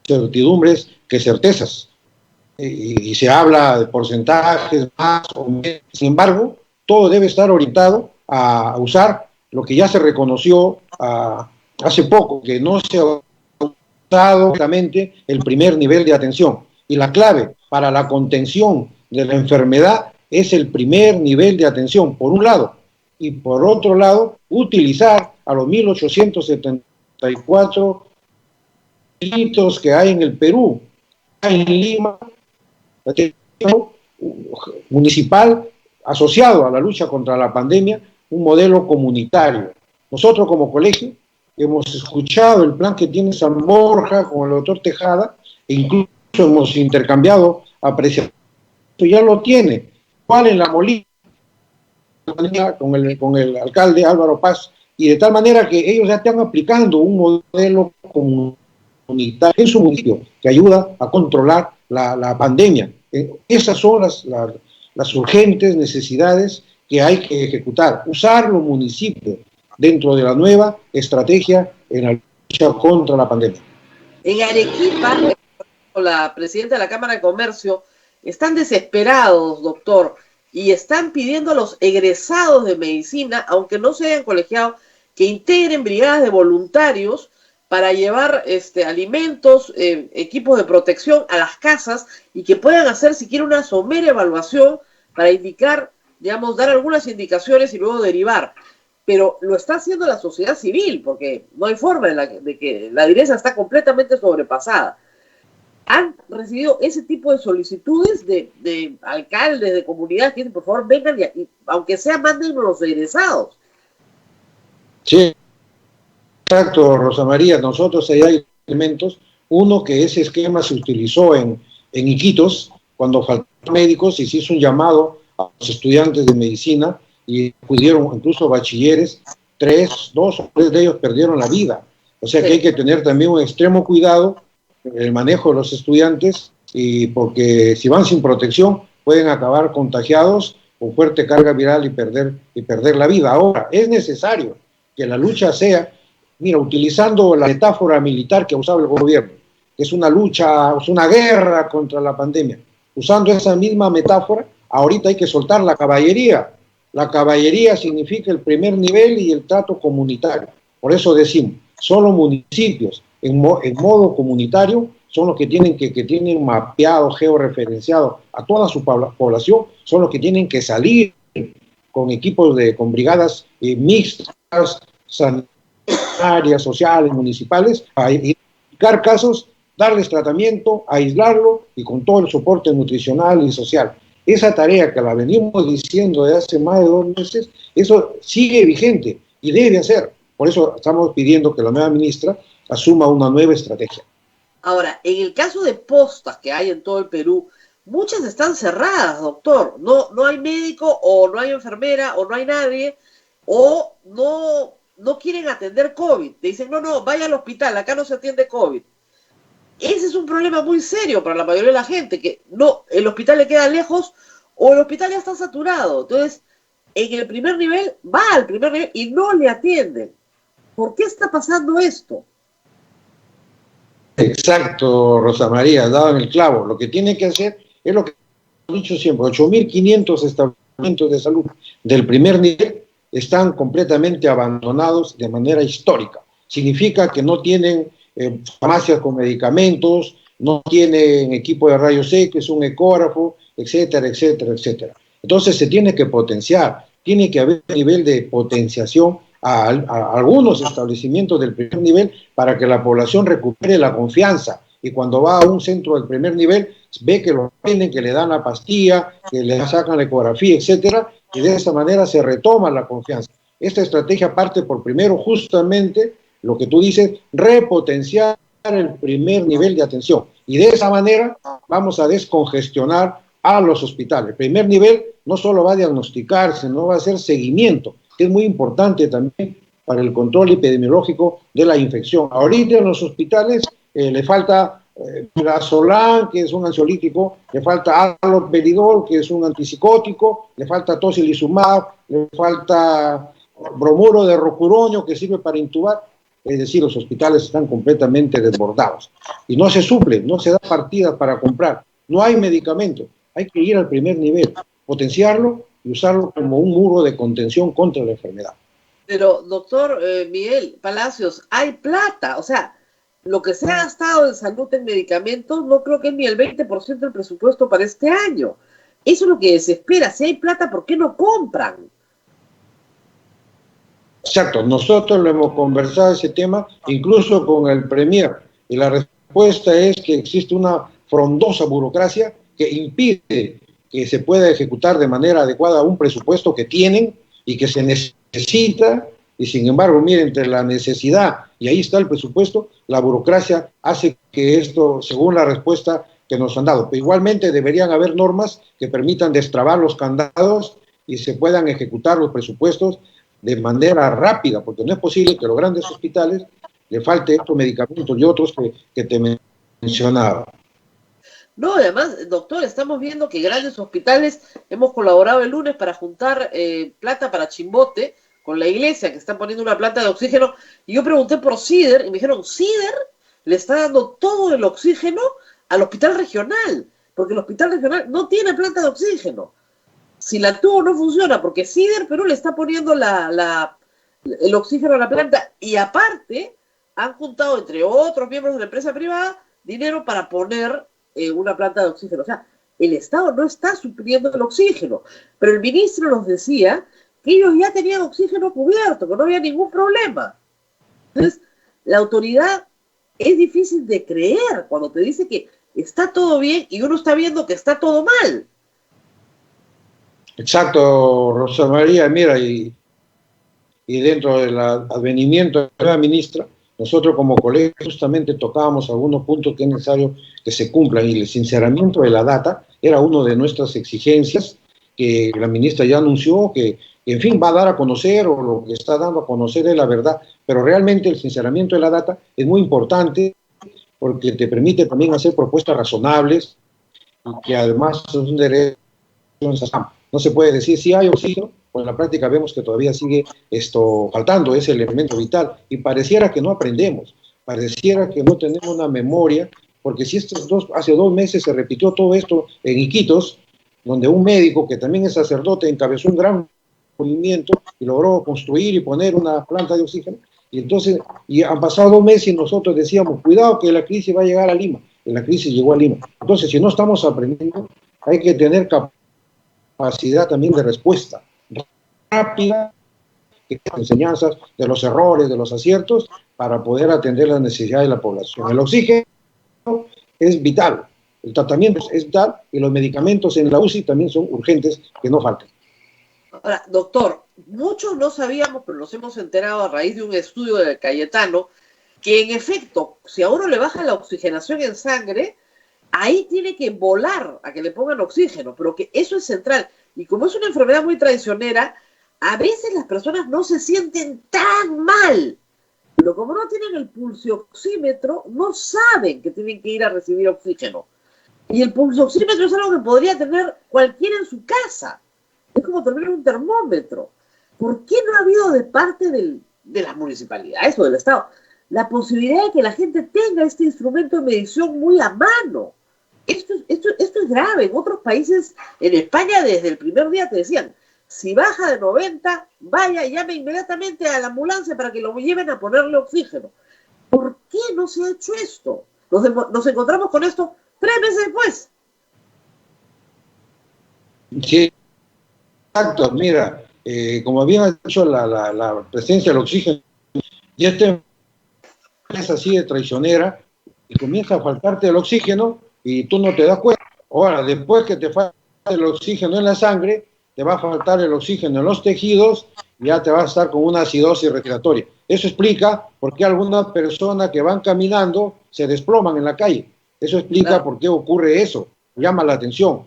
certidumbres que certezas. Y se habla de porcentajes más o menos. Sin embargo, todo debe estar orientado a usar lo que ya se reconoció hace poco, que no se ha usado claramente el primer nivel de atención. Y la clave para la contención de la enfermedad es el primer nivel de atención, por un lado. Y por otro lado, utilizar a los 1.874 delitos que hay en el Perú, en Lima, municipal, asociado a la lucha contra la pandemia, un modelo comunitario. Nosotros como colegio hemos escuchado el plan que tiene San Borja con el doctor Tejada, e incluso hemos intercambiado apreciaciones. Ya lo tiene. ¿Cuál en La Molina? Con el alcalde Álvaro Paz, y de tal manera que ellos ya están aplicando un modelo comunitario en su municipio que ayuda a controlar la pandemia. Esas son las urgentes necesidades que hay que ejecutar. Usar los municipios dentro de la nueva estrategia en la lucha contra la pandemia. En Arequipa, la presidenta de la Cámara de Comercio, están desesperados, doctor, y están pidiendo a los egresados de medicina, aunque no se hayan colegiado, que integren brigadas de voluntarios para llevar alimentos, equipos de protección a las casas y que puedan hacer siquiera una somera evaluación para indicar, digamos, dar algunas indicaciones y luego derivar. Pero lo está haciendo la sociedad civil, porque no hay forma de que la direza está completamente sobrepasada. ¿Han recibido ese tipo de solicitudes de alcaldes, de comunidades que dicen, por favor, vengan y aunque sea, manden los egresados? Sí, exacto, Rosa María. Nosotros ahí hay elementos. Uno, que ese esquema se utilizó en Iquitos, cuando faltaron médicos y se hizo un llamado a los estudiantes de medicina y pudieron, incluso bachilleres, 2 o 3 de ellos perdieron la vida. O sea que hay que tener también un extremo cuidado en el manejo de los estudiantes, y porque si van sin protección pueden acabar contagiados con fuerte carga viral y perder la vida. Ahora, es necesario que la lucha sea, mira, utilizando la metáfora militar que usaba el gobierno, que es una lucha, es una guerra contra la pandemia. Usando esa misma metáfora, ahorita hay que soltar la caballería. La caballería significa el primer nivel y el trato comunitario. Por eso decimos, solo municipios en modo comunitario son los que tienen mapeado, georreferenciado a toda su población, son los que tienen que salir con equipos con brigadas mixtas, sanitarias, sociales, municipales, a identificar casos, darles tratamiento, aislarlo y con todo el soporte nutricional y social. Esa tarea que la venimos diciendo de hace más de 2 meses, eso sigue vigente y debe hacer. Por eso estamos pidiendo que la nueva ministra asuma una nueva estrategia. Ahora, en el caso de postas que hay en todo el Perú, muchas están cerradas, doctor. No hay médico, o no hay enfermera, o no hay nadie, o no quieren atender COVID. Te dicen, no, vaya al hospital, acá no se atiende COVID. Ese es un problema muy serio para la mayoría de la gente, que el hospital le queda lejos o el hospital ya está saturado. Entonces, en el primer nivel, va al primer nivel y no le atienden. ¿Por qué está pasando esto? Exacto, Rosa María, has dado en el clavo. Lo que tiene que hacer es lo que he dicho siempre, 8.500 establecimientos de salud del primer nivel están completamente abandonados de manera histórica. Significa que no tienen farmacias con medicamentos, no tienen equipo de rayos X, un ecógrafo, etcétera, etcétera, etcétera. Entonces se tiene que potenciar, tiene que haber un nivel de potenciación a algunos establecimientos del primer nivel para que la población recupere la confianza, y cuando va a un centro del primer nivel ve que lo atienden, que le dan la pastilla, que le sacan la ecografía, etcétera, y de esa manera se retoma la confianza. Esta estrategia parte por primero justamente lo que tú dices, repotenciar el primer nivel de atención, y de esa manera vamos a descongestionar a los hospitales. El primer nivel no solo va a diagnosticar, sino va a hacer seguimiento, que es muy importante también para el control epidemiológico de la infección. Ahorita en los hospitales le falta Midazolam, que es un ansiolítico, le falta haloperidol, que es un antipsicótico, le falta tocilizumab, le falta bromuro de rocuronio, que sirve para intubar. Es decir, los hospitales están completamente desbordados y no se suple, no se da partidas para comprar, no hay medicamentos. Hay que ir al primer nivel, potenciarlo y usarlo como un muro de contención contra la enfermedad. Pero, doctor Miguel Palacios, hay plata, o sea, lo que se ha gastado en salud en medicamentos no creo que es ni el 20% del presupuesto para este año. Eso es lo que desespera. Si hay plata, ¿por qué no compran? Exacto, nosotros lo hemos conversado ese tema, incluso con el Premier, y la respuesta es que existe una frondosa burocracia que impide que se pueda ejecutar de manera adecuada un presupuesto que tienen y que se necesita, y sin embargo, miren, entre la necesidad y ahí está el presupuesto, la burocracia hace que esto, según la respuesta que nos han dado, pero igualmente deberían haber normas que permitan destrabar los candados y se puedan ejecutar los presupuestos de manera rápida, porque no es posible que a los grandes hospitales le falte estos medicamentos y otros que te mencionaba. No, además, doctor, estamos viendo que grandes hospitales, hemos colaborado el lunes para juntar plata para Chimbote con la iglesia, que están poniendo una planta de oxígeno, y yo pregunté por CIDER, y me dijeron, CIDER le está dando todo el oxígeno al hospital regional, porque el hospital regional no tiene planta de oxígeno. Si la tubo no funciona, porque CIDER Perú le está poniendo el oxígeno a la planta, y aparte han juntado, entre otros miembros de la empresa privada, dinero para poner una planta de oxígeno. O sea, el Estado no está supliendo el oxígeno, pero el ministro nos decía que ellos ya tenían oxígeno cubierto, que no había ningún problema. Entonces, la autoridad es difícil de creer cuando te dice que está todo bien y uno está viendo que está todo mal. Exacto, Rosa María, mira, y dentro del advenimiento de la ministra, nosotros como colegas justamente tocábamos algunos puntos que es necesario que se cumplan, y el sinceramiento de la data era una de nuestras exigencias, que la ministra ya anunció que, en fin, va a dar a conocer, o lo que está dando a conocer es la verdad, pero realmente el sinceramiento de la data es muy importante porque te permite también hacer propuestas razonables y que además son un derecho. No se puede decir si hay oxígeno, pues en la práctica vemos que todavía sigue faltando ese elemento vital y pareciera que no aprendemos, pareciera que no tenemos una memoria, porque si hace 2 meses se repitió todo esto en Iquitos, donde un médico que también es sacerdote encabezó un gran movimiento y logró construir y poner una planta de oxígeno, y han pasado 2 meses y nosotros decíamos, cuidado que la crisis va a llegar a Lima, y la crisis llegó a Lima. Entonces, si no estamos aprendiendo, hay que tener capacidad también de respuesta rápida, enseñanzas de los errores, de los aciertos, para poder atender las necesidades de la población. El oxígeno es vital, el tratamiento es vital, y los medicamentos en la UCI también son urgentes, que no falten. Ahora, doctor, muchos no sabíamos, pero nos hemos enterado a raíz de un estudio de Cayetano, que en efecto, si a uno le baja la oxigenación en sangre, ahí tiene que volar a que le pongan oxígeno, pero que eso es central. Y como es una enfermedad muy traicionera, a veces las personas no se sienten tan mal, pero como no tienen el pulsioxímetro, no saben que tienen que ir a recibir oxígeno. Y el pulsioxímetro es algo que podría tener cualquiera en su casa. Es como tener un termómetro. ¿Por qué no ha habido de parte de las municipalidades o del Estado la posibilidad de que la gente tenga este instrumento de medición muy a mano? Esto es grave. En otros países, en España, desde el primer día te decían, si baja de 90, vaya y llame inmediatamente a la ambulancia para que lo lleven a ponerle oxígeno. ¿Por qué no se ha hecho esto? Nos encontramos con esto 3 meses después. Sí, exacto. Mira, como habían dicho, la presencia del oxígeno, y esta es así de traicionera, y comienza a faltarte el oxígeno y tú no te das cuenta. Ahora, después que te falta el oxígeno en la sangre, te va a faltar el oxígeno en los tejidos y ya te vas a estar con una acidosis respiratoria. Eso explica por qué algunas personas que van caminando se desploman en la calle. Eso explica por qué ocurre eso. Llama la atención.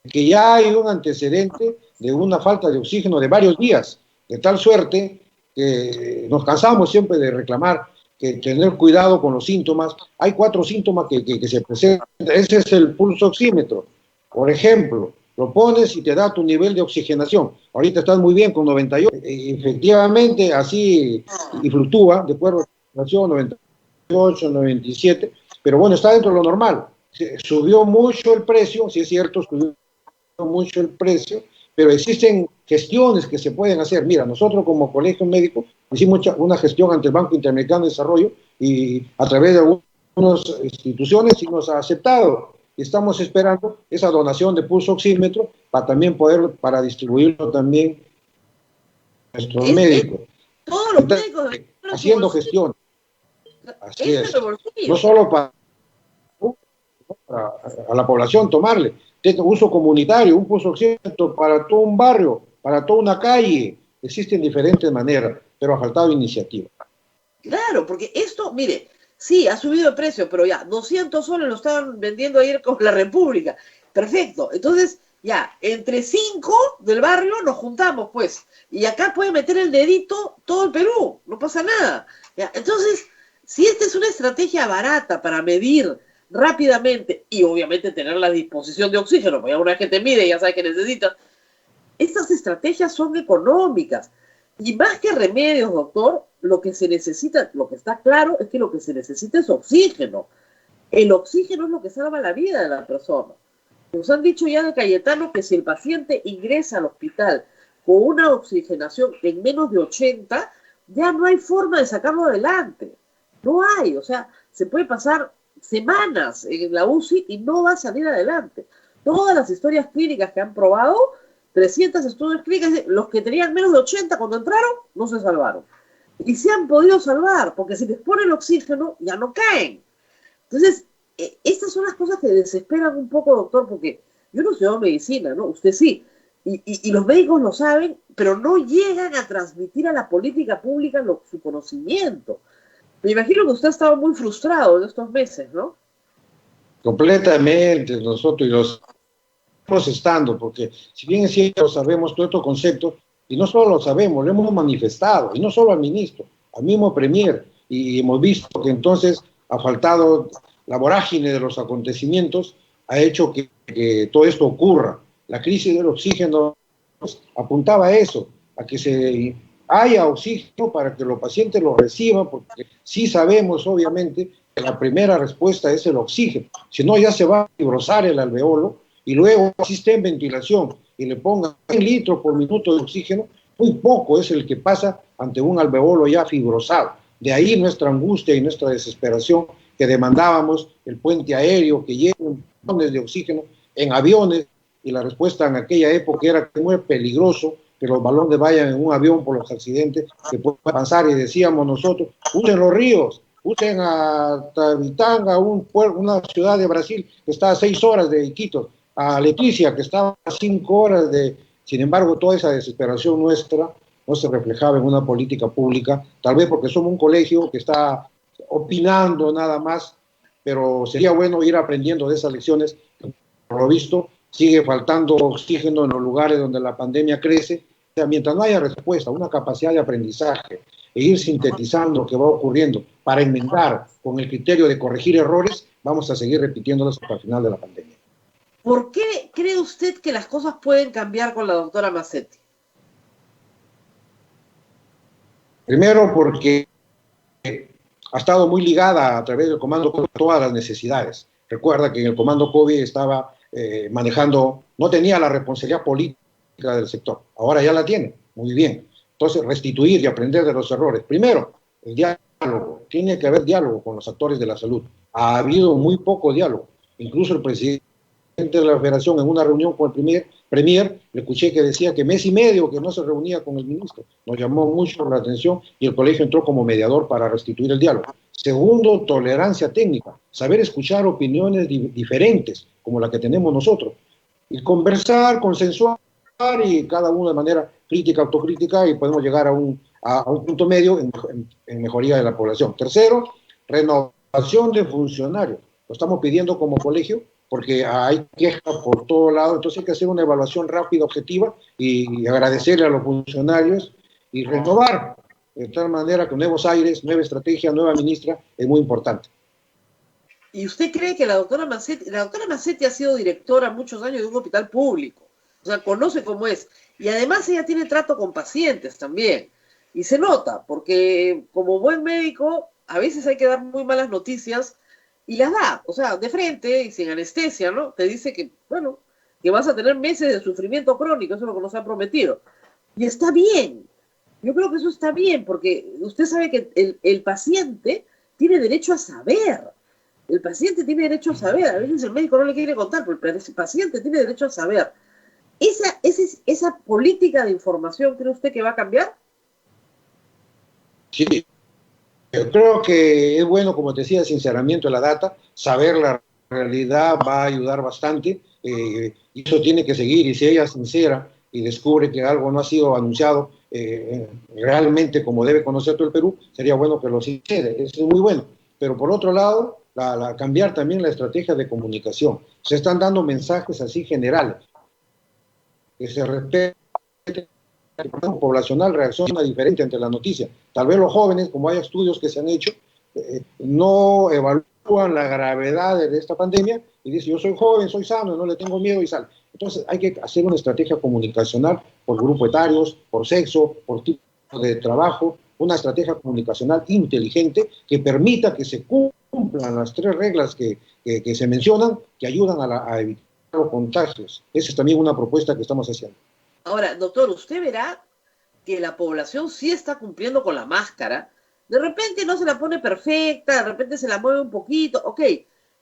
Que ya hay un antecedente de una falta de oxígeno de varios días, de tal suerte que nos cansamos siempre de reclamar que tener cuidado con los síntomas. Hay 4 síntomas que se presentan. Ese es el pulsoxímetro. Por ejemplo, lo pones y te da tu nivel de oxigenación. Ahorita estás muy bien con 98. Efectivamente, así y fluctúa, de acuerdo a la oxigenación, 98, 97. Pero bueno, está dentro de lo normal. Subió mucho el precio, sí es cierto, subió mucho el precio, pero existen gestiones que se pueden hacer. Mira, nosotros como colegio médico hicimos una gestión ante el Banco Interamericano de Desarrollo y a través de algunas instituciones y nos ha aceptado. Estamos esperando esa donación de pulsoxímetro para también para distribuirlo también a nuestros médicos. Todos los médicos haciendo gestión. Así es. No solo para a la población tomarle. Uso comunitario, un pulsoxímetro para todo un barrio, para toda una calle. Existen diferentes maneras, pero ha faltado iniciativa. Claro, porque esto, mire, sí, ha subido el precio, pero ya, 200 soles lo estaban vendiendo ayer con la República. Perfecto. Entonces, ya, entre 5 del barrio nos juntamos, pues. Y acá puede meter el dedito todo el Perú, no pasa nada. Ya, entonces, si esta es una estrategia barata para medir rápidamente y obviamente tener la disposición de oxígeno, porque una vez que te mide ya sabes que necesitas, estas estrategias son económicas. Y más que remedios, doctor, lo que se necesita, lo que está claro es que lo que se necesita es oxígeno. El oxígeno es lo que salva la vida de la persona. Nos han dicho ya de Cayetano que si el paciente ingresa al hospital con una oxigenación en menos de 80, ya no hay forma de sacarlo adelante. No hay, o sea, se puede pasar semanas en la UCI y no va a salir adelante. Todas las historias clínicas que han probado, 300 estudios clínicos, los que tenían menos de 80 cuando entraron, no se salvaron. Y se han podido salvar, porque si les ponen oxígeno, ya no caen. Entonces, estas son las cosas que desesperan un poco, doctor, porque yo no estudio medicina, ¿no? Usted sí. Y los médicos lo saben, pero no llegan a transmitir a la política pública su conocimiento. Me imagino que usted ha estado muy frustrado en estos meses, ¿no? Completamente, nosotros y los estando, porque si bien es cierto, sabemos todos estos conceptos, y no solo lo sabemos, lo hemos manifestado, y no solo al ministro, al mismo premier, y hemos visto que entonces ha faltado la vorágine de los acontecimientos, ha hecho que todo esto ocurra. La crisis del oxígeno apuntaba a eso, a que se haya oxígeno para que los pacientes lo reciban, porque sí sabemos, obviamente, que la primera respuesta es el oxígeno. Si no, ya se va a fibrosar el alveolo, y luego si está en ventilación y le pongan 100 litros por minuto de oxígeno, muy poco es el que pasa ante un alveolo ya fibrosado. De ahí nuestra angustia y nuestra desesperación, que demandábamos el puente aéreo, que lleguen ballones de oxígeno en aviones, y la respuesta en aquella época era que muy peligroso que los balones vayan en un avión por los accidentes que pueden pasar, y decíamos nosotros, usen los ríos, usen a Tabitanga, una ciudad de Brasil que está a 6 horas de Iquitos, a Leticia, que estaba a 5 horas de... Sin embargo, toda esa desesperación nuestra no se reflejaba en una política pública, tal vez porque somos un colegio que está opinando nada más, pero sería bueno ir aprendiendo de esas lecciones. Por lo visto, sigue faltando oxígeno en los lugares donde la pandemia crece. O sea, mientras no haya respuesta, una capacidad de aprendizaje e ir sintetizando lo que va ocurriendo para enmendar con el criterio de corregir errores, vamos a seguir repitiéndolos hasta el final de la pandemia. ¿Por qué cree usted que las cosas pueden cambiar con la doctora Mazzetti? Primero, porque ha estado muy ligada a través del Comando COVID a todas las necesidades. Recuerda que en el Comando COVID estaba manejando, no tenía la responsabilidad política del sector, ahora ya la tiene, muy bien. Entonces, restituir y aprender de los errores. Primero, el diálogo, tiene que haber diálogo con los actores de la salud. Ha habido muy poco diálogo, incluso el presidente de la Federación en una reunión con el premier, le escuché que decía que mes y medio que no se reunía con el ministro. Nos llamó mucho la atención y el colegio entró como mediador para restituir el diálogo. Segundo, tolerancia técnica, saber escuchar opiniones diferentes, como la que tenemos nosotros, y conversar, consensuar, y cada uno de manera crítica, autocrítica, y podemos llegar a un punto medio en mejoría de la población. Tercero, renovación de funcionarios. Lo estamos pidiendo como colegio, porque hay quejas por todo lado, entonces hay que hacer una evaluación rápida, objetiva, y agradecerle a los funcionarios y renovar, de tal manera que nuevos aires, nueva estrategia, nueva ministra, es muy importante. ¿Y usted cree que la doctora Mazzetti ha sido directora muchos años de un hospital público? O sea, conoce cómo es. Y además ella tiene trato con pacientes también. Y se nota, porque como buen médico, a veces hay que dar muy malas noticias, y las da, o sea, de frente y sin anestesia, ¿no? Te dice que, bueno, que vas a tener meses de sufrimiento crónico, eso es lo que nos han prometido. Y está bien, yo creo que eso está bien, porque usted sabe que el paciente tiene derecho a saber. El paciente tiene derecho a saber, a veces el médico no le quiere contar, pero el paciente tiene derecho a saber. ¿Esa política de información cree usted que va a cambiar? Sí. Yo creo que es bueno, como te decía, el sinceramiento de la data, saber la realidad va a ayudar bastante, y eso tiene que seguir, y si ella es sincera y descubre que algo no ha sido anunciado realmente como debe conocer todo el Perú, sería bueno que lo suceda, eso es muy bueno. Pero por otro lado, cambiar también la estrategia de comunicación. Se están dando mensajes así generales, que se respete. El programa poblacional reacciona diferente ante la noticia. Tal vez los jóvenes, como hay estudios que se han hecho, no evalúan la gravedad de esta pandemia y dicen, yo soy joven, soy sano, no le tengo miedo y sal. Entonces hay que hacer una estrategia comunicacional por grupo etarios, por sexo, por tipo de trabajo, una estrategia comunicacional inteligente que permita que se cumplan las 3 reglas que se mencionan, que ayudan a evitar los contagios. Esa es también una propuesta que estamos haciendo. Ahora, doctor, usted verá que la población sí está cumpliendo con la máscara. De repente no se la pone perfecta, de repente se la mueve un poquito, ok,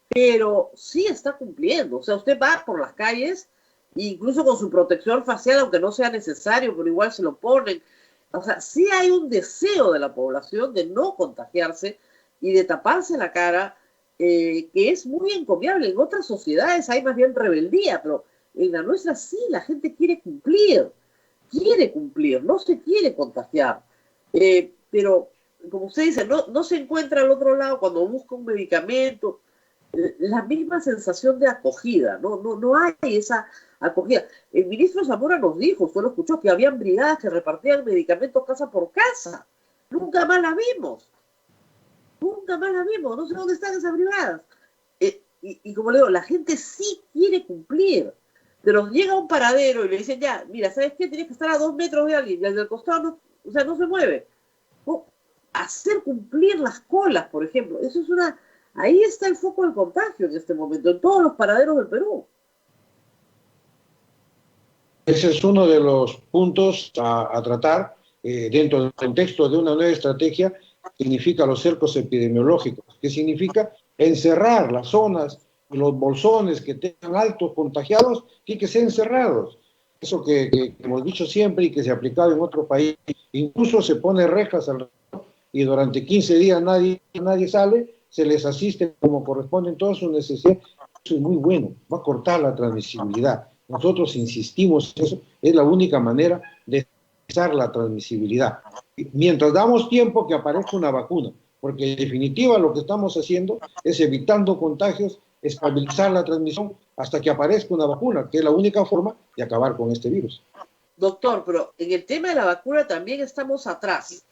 pero sí está cumpliendo. O sea, usted va por las calles, incluso con su protección facial, aunque no sea necesario, pero igual se lo ponen. O sea, sí hay un deseo de la población de no contagiarse y de taparse la cara, que es muy encomiable. En otras sociedades hay más bien rebeldía, pero en la nuestra sí, la gente quiere cumplir, no se quiere contagiar. Pero, como usted dice, no se encuentra al otro lado cuando busca un medicamento. la misma sensación de acogida, no hay esa acogida. El ministro Zamora nos dijo, usted lo escuchó, que habían brigadas que repartían medicamentos casa por casa. Nunca más la vimos, no sé dónde están esas brigadas. Y como le digo, la gente sí quiere cumplir, pero llega a un paradero y le dicen, ya, mira, ¿sabes qué? Tienes que estar a 2 metros de alguien, y el del costado no se mueve. Hacer cumplir las colas, por ejemplo, eso es ahí está el foco del contagio en este momento, en todos los paraderos del Perú. Ese es uno de los puntos a tratar dentro del contexto de una nueva estrategia que significa los cercos epidemiológicos, que significa encerrar las zonas y los bolsones que tengan altos contagiados, tienen que ser encerrados. Eso que hemos dicho siempre y que se ha aplicado en otro país, incluso se pone rejas alrededor y durante 15 días nadie sale, se les asiste como corresponde en todas sus necesidades. Eso es muy bueno, va a cortar la transmisibilidad. Nosotros insistimos en eso, es la única manera de cesar la transmisibilidad. Mientras damos tiempo que aparezca una vacuna, porque en definitiva lo que estamos haciendo es evitando contagios, estabilizar la transmisión hasta que aparezca una vacuna, que es la única forma de acabar con este virus. Doctor, pero en el tema de la vacuna también estamos atrás.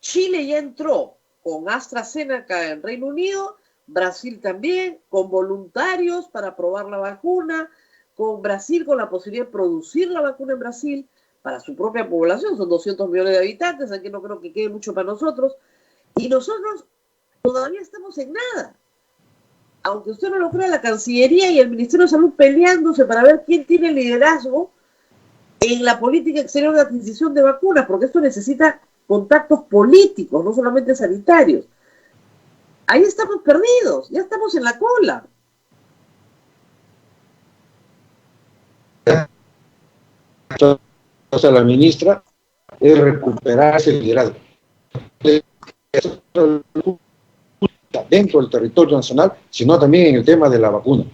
Chile ya entró con AstraZeneca en Reino Unido, Brasil también, con voluntarios para probar la vacuna, con Brasil con la posibilidad de producir la vacuna en Brasil para su propia población, son 200 millones de habitantes, aquí no creo que quede mucho para nosotros, y nosotros todavía estamos en nada. Aunque usted no lo crea, la Cancillería y el Ministerio de Salud peleándose para ver quién tiene el liderazgo en la política exterior de adquisición de vacunas, porque esto necesita contactos políticos, no solamente sanitarios. Ahí estamos perdidos, ya estamos en la cola. A la ministra es recuperar ese liderazgo dentro del territorio nacional, sino también en el tema de la vacuna.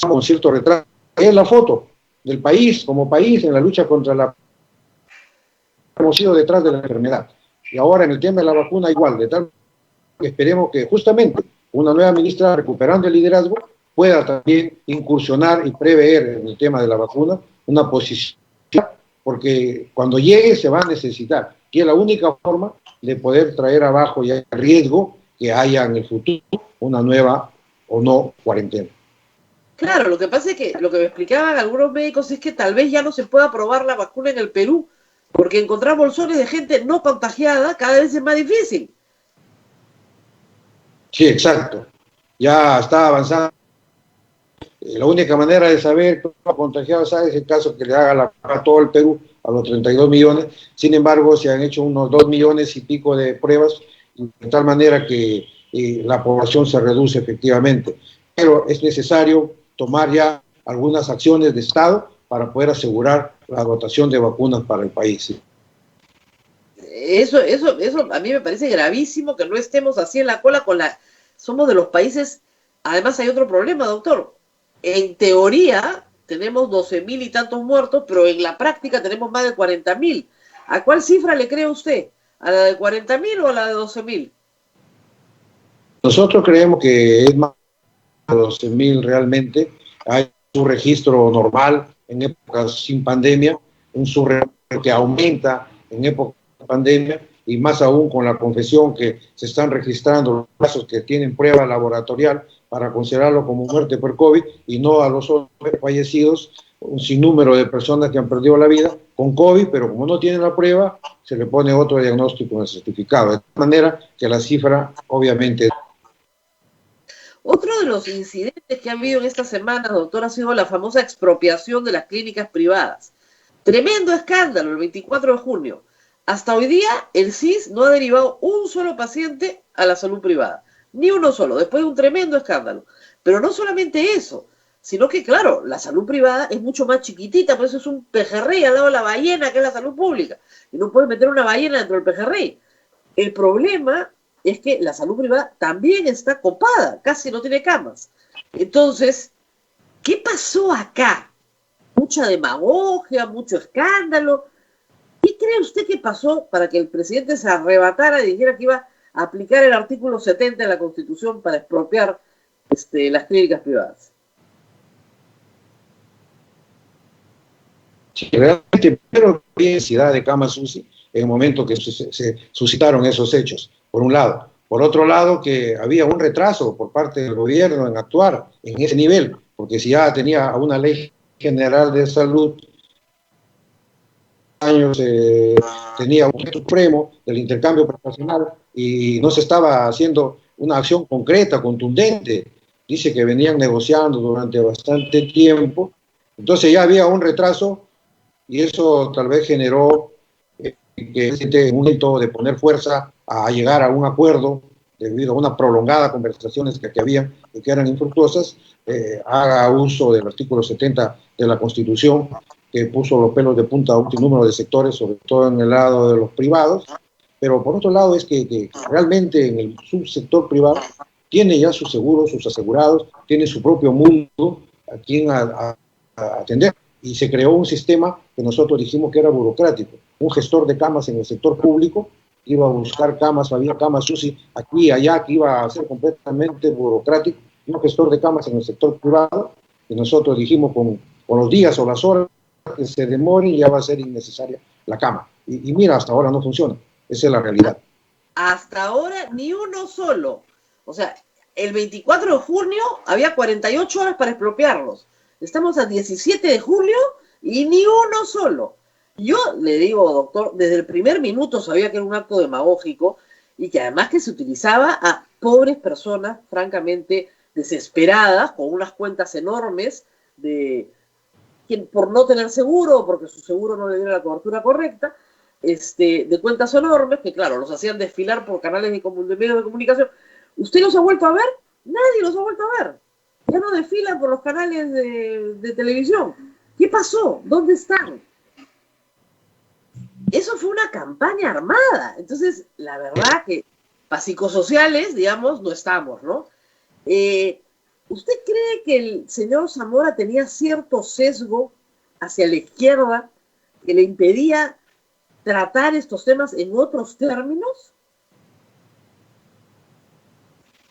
Con cierto retraso, es la foto del país como país en la lucha contra la... Hemos ido detrás de la enfermedad. Y ahora en el tema de la vacuna igual, de tal que esperemos que justamente una nueva ministra recuperando el liderazgo pueda también incursionar y prever en el tema de la vacuna una posición, porque cuando llegue se va a necesitar, y es la única forma de poder traer abajo ya el riesgo que haya en el futuro una nueva o no cuarentena. Claro, lo que pasa es que lo que me explicaban algunos médicos es que tal vez ya no se pueda probar la vacuna en el Perú, porque encontrar bolsones de gente no contagiada cada vez es más difícil. Sí, exacto. Ya está avanzando. La única manera de saber que está contagiado es el caso que le haga a todo el Perú, a los 32 millones. Sin embargo, se han hecho unos 2 millones y pico de pruebas, de tal manera que la población se reduce efectivamente. Pero es necesario tomar ya algunas acciones de Estado para poder asegurar la dotación de vacunas para el país. Eso a mí me parece gravísimo que no estemos así en la cola somos de los países. Además hay otro problema, doctor. En teoría tenemos 12.000 y tantos muertos, pero en la práctica tenemos más de 40.000. ¿A cuál cifra le cree usted? ¿A la de 40.000 o a la de 12.000? Nosotros creemos que es más de 12.000 realmente. Hay un registro normal en épocas sin pandemia, un subregistro que aumenta en épocas de pandemia, y más aún con la confesión que se están registrando los casos que tienen prueba laboratorial para considerarlo como muerte por COVID y no a los otros fallecidos, un sinnúmero de personas que han perdido la vida con COVID, pero como no tienen la prueba, se le pone otro diagnóstico en el certificado. De tal manera que la cifra, obviamente... Otro de los incidentes que ha habido en esta semana, doctor, ha sido la famosa expropiación de las clínicas privadas. Tremendo escándalo el 24 de junio. Hasta hoy día, el CIS no ha derivado un solo paciente a la salud privada. Ni uno solo, después de un tremendo escándalo. Pero no solamente eso, sino que, claro, la salud privada es mucho más chiquitita, por eso es un pejerrey al lado de la ballena, que es la salud pública. Y no puedes meter una ballena dentro del pejerrey. El problema es que la salud privada también está copada, casi no tiene camas. Entonces, ¿qué pasó acá? Mucha demagogia, mucho escándalo. ¿Qué cree usted que pasó para que el presidente se arrebatara y dijera que iba aplicar el artículo 70 de la Constitución para expropiar las clínicas privadas? Sí, realmente, pero había necesidad de camas UCI en el momento que se suscitaron esos hechos, por un lado. Por otro lado, que había un retraso por parte del gobierno en actuar en ese nivel, porque si ya tenía una ley general de salud, años tenía un supremo del intercambio profesional y no se estaba haciendo una acción concreta, contundente. Dice que venían negociando durante bastante tiempo, entonces ya había un retraso y eso tal vez generó que un momento de poner fuerza a llegar a un acuerdo debido a una prolongada conversaciones que habían y que eran infructuosas, haga uso del artículo 70 de la Constitución, que puso los pelos de punta a un número de sectores, sobre todo en el lado de los privados, pero por otro lado es que realmente en el subsector privado tiene ya sus seguros, sus asegurados, tiene su propio mundo a quien atender, y se creó un sistema que nosotros dijimos que era burocrático, un gestor de camas en el sector público, iba a buscar camas, había camas UCI aquí y allá, que iba a ser completamente burocrático, y un gestor de camas en el sector privado, que nosotros dijimos con los días o las horas que se demoren ya va a ser innecesaria la cama. Y mira, hasta ahora no funciona, esa es la realidad. Hasta ahora ni uno solo. O sea, el 24 de junio había 48 horas para expropiarlos. Estamos a 17 de julio y ni uno solo. Yo le digo, doctor, desde el primer minuto sabía que era un acto demagógico y que además que se utilizaba a pobres personas francamente desesperadas, con unas cuentas enormes por no tener seguro o porque su seguro no le diera la cobertura correcta, de cuentas enormes que, claro, los hacían desfilar por canales de medios de comunicación. ¿Usted los ha vuelto a ver? Nadie los ha vuelto a ver. Ya no desfilan por los canales de televisión. ¿Qué pasó? ¿Dónde están? Eso fue una campaña armada. Entonces, la verdad que para psicosociales, digamos, no estamos, ¿no? ¿Usted cree que el señor Zamora tenía cierto sesgo hacia la izquierda que le impedía tratar estos temas en otros términos?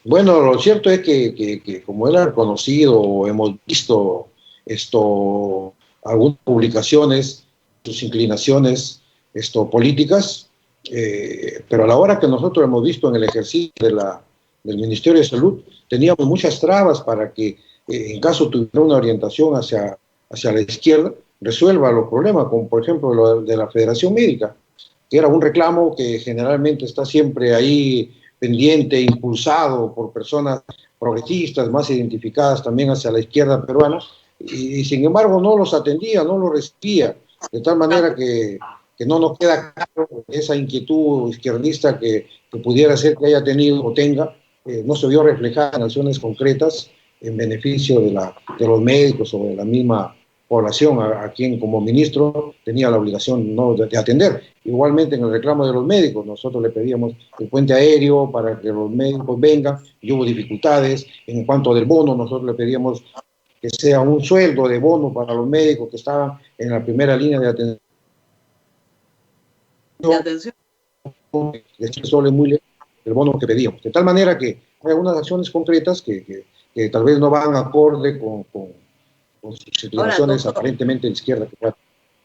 Bueno, lo cierto es que como él ha reconocido, hemos visto algunas publicaciones, sus inclinaciones políticas, pero a la hora que nosotros hemos visto en el ejercicio del Ministerio de Salud, teníamos muchas trabas para que, en caso tuviera una orientación hacia la izquierda, resuelva los problemas, como por ejemplo lo de la Federación Médica, que era un reclamo que generalmente está siempre ahí pendiente, impulsado por personas progresistas, más identificadas también hacia la izquierda peruana, y sin embargo no los atendía, no los recibía, de tal manera que no nos queda claro esa inquietud izquierdista que pudiera ser que haya tenido o tenga, no se vio reflejada en acciones concretas en beneficio de los médicos o de la misma población a quien como ministro tenía la obligación de atender. Igualmente en el reclamo de los médicos, nosotros le pedíamos el puente aéreo para que los médicos vengan, y hubo dificultades. En cuanto del bono, nosotros le pedíamos que sea un sueldo de bono para los médicos que estaban en la primera línea de atención. Solo es muy lejos el bono que pedíamos. De tal manera que hay algunas acciones concretas que tal vez no van acorde con sus inclinaciones aparentemente de izquierda. El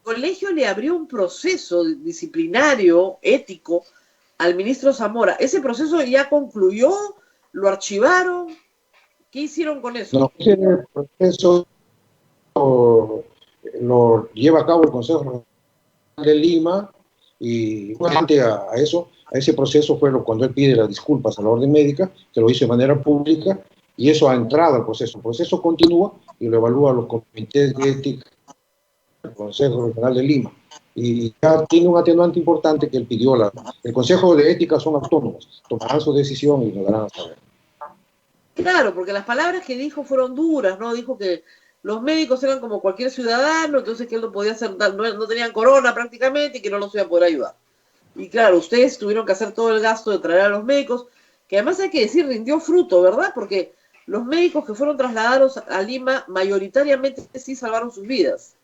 colegio le abrió un proceso disciplinario, ético, al ministro Zamora. ¿Ese proceso ya concluyó? ¿Lo archivaron? ¿Qué hicieron con eso? No, ese proceso lo lleva a cabo el Consejo Regional de Lima, y igualmente a ese proceso fue cuando él pide las disculpas a la orden médica, que lo hizo de manera pública, y eso ha entrado al proceso. El proceso continúa y lo evalúan los comités de ética del Consejo Regional de Lima. Y ya tiene un atenuante importante que él pidió. El Consejo de Ética son autónomos, tomarán su decisión y lo darán a saber. Claro, porque las palabras que dijo fueron duras, ¿no? Dijo que los médicos eran como cualquier ciudadano, entonces que él no podía hacer, no tenían corona prácticamente y que no los iba a poder ayudar. Y claro, ustedes tuvieron que hacer todo el gasto de traer a los médicos, que además hay que decir, rindió fruto, ¿verdad? Porque los médicos que fueron trasladados a Lima mayoritariamente sí salvaron sus vidas.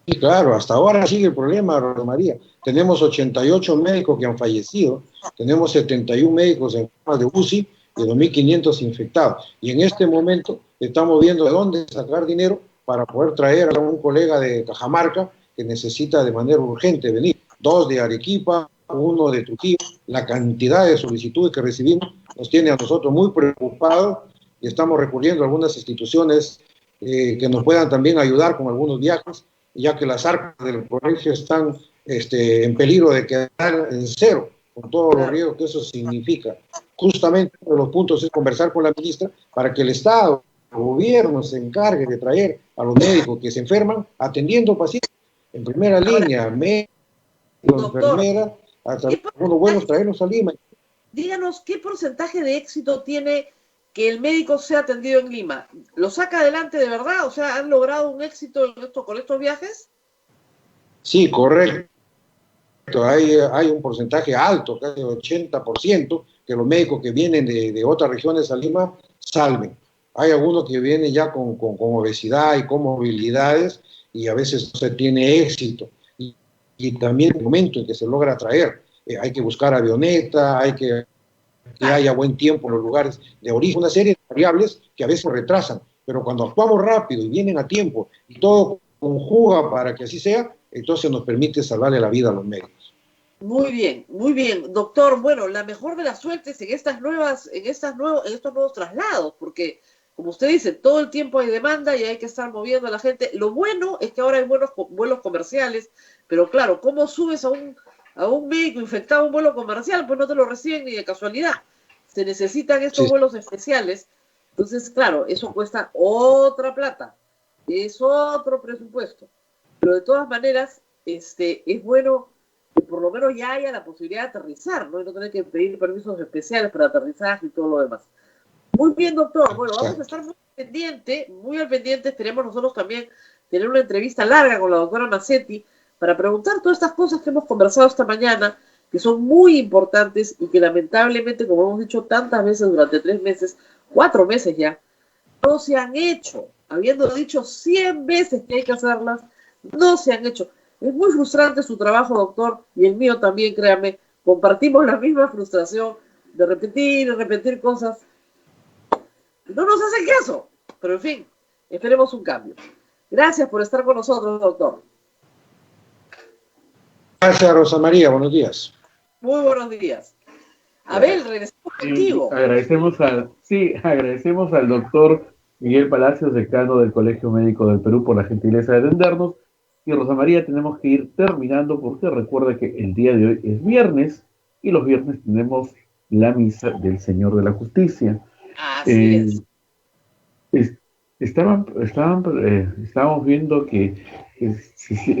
Y claro, hasta ahora sigue el problema, Rosa María. Tenemos 88 médicos que han fallecido, tenemos 71 médicos en camas de UCI y 2.500 infectados. Y en este momento estamos viendo de dónde sacar dinero para poder traer a un colega de Cajamarca que necesita de manera urgente venir. 2 de Arequipa, 1 de Trujillo. La cantidad de solicitudes que recibimos nos tiene a nosotros muy preocupados y estamos recurriendo a algunas instituciones que nos puedan también ayudar con algunos viajes, ya que las arcas del colegio están en peligro de quedar en cero, con todos los riesgos que eso significa. Justamente uno de los puntos es conversar con la ministra para que el Estado, el gobierno, se encargue de traer a los médicos que se enferman, atendiendo pacientes en primera línea, médicos, enfermeras, hasta algunos vuelos, traerlos a Lima. Díganos, ¿qué porcentaje de éxito tiene que el médico sea atendido en Lima? ¿Lo saca adelante de verdad? O sea, ¿han logrado un éxito en con estos viajes? Sí, correcto. Hay un porcentaje alto, casi 80%, que los médicos que vienen de otras regiones a Lima salven. Hay algunos que vienen ya con obesidad y comorbilidades y a veces no se tiene éxito. Y también el momento en que se logra traer, hay que buscar avioneta, hay que haya buen tiempo en los lugares de origen, una serie de variables que a veces retrasan, pero cuando actuamos rápido y vienen a tiempo y todo conjuga para que así sea, entonces nos permite salvarle la vida a los médicos. Muy bien, doctor. Bueno, la mejor de las suertes en estos nuevos traslados, porque como usted dice, todo el tiempo hay demanda y hay que estar moviendo a la gente. Lo bueno es que ahora hay buenos vuelos comerciales, pero claro, ¿cómo subes a un médico infectado a un vuelo comercial? Pues no te lo reciben ni de casualidad. Se necesitan estos vuelos especiales. Entonces, claro, eso cuesta otra plata, es otro presupuesto. Pero de todas maneras, es bueno que por lo menos ya haya la posibilidad de aterrizar, ¿no? Y no tener que pedir permisos especiales para aterrizaje y todo lo demás. Muy bien, doctor. Bueno, vamos a estar muy al pendiente. Esperemos nosotros también tener una entrevista larga con la doctora Macetti para preguntar todas estas cosas que hemos conversado esta mañana, que son muy importantes y que lamentablemente, como hemos dicho tantas veces durante 3 meses, 4 meses ya, no se han hecho. Habiendo dicho 100 veces que hay que hacerlas, no se han hecho. Es muy frustrante su trabajo, doctor, y el mío también, créame. Compartimos la misma frustración de repetir cosas. No nos hacen caso, pero en fin, esperemos un cambio. Gracias por estar con nosotros, doctor. Gracias, Rosa María. Buenos días. Muy buenos días. Abel, regresamos contigo. Agradecemos al doctor Miguel Palacios, decano del Colegio Médico del Perú, por la gentileza de atendernos. Y Rosa María, tenemos que ir terminando porque recuerda que el día de hoy es viernes y los viernes tenemos la misa del Señor de la Justicia. Así es. Estábamos viendo que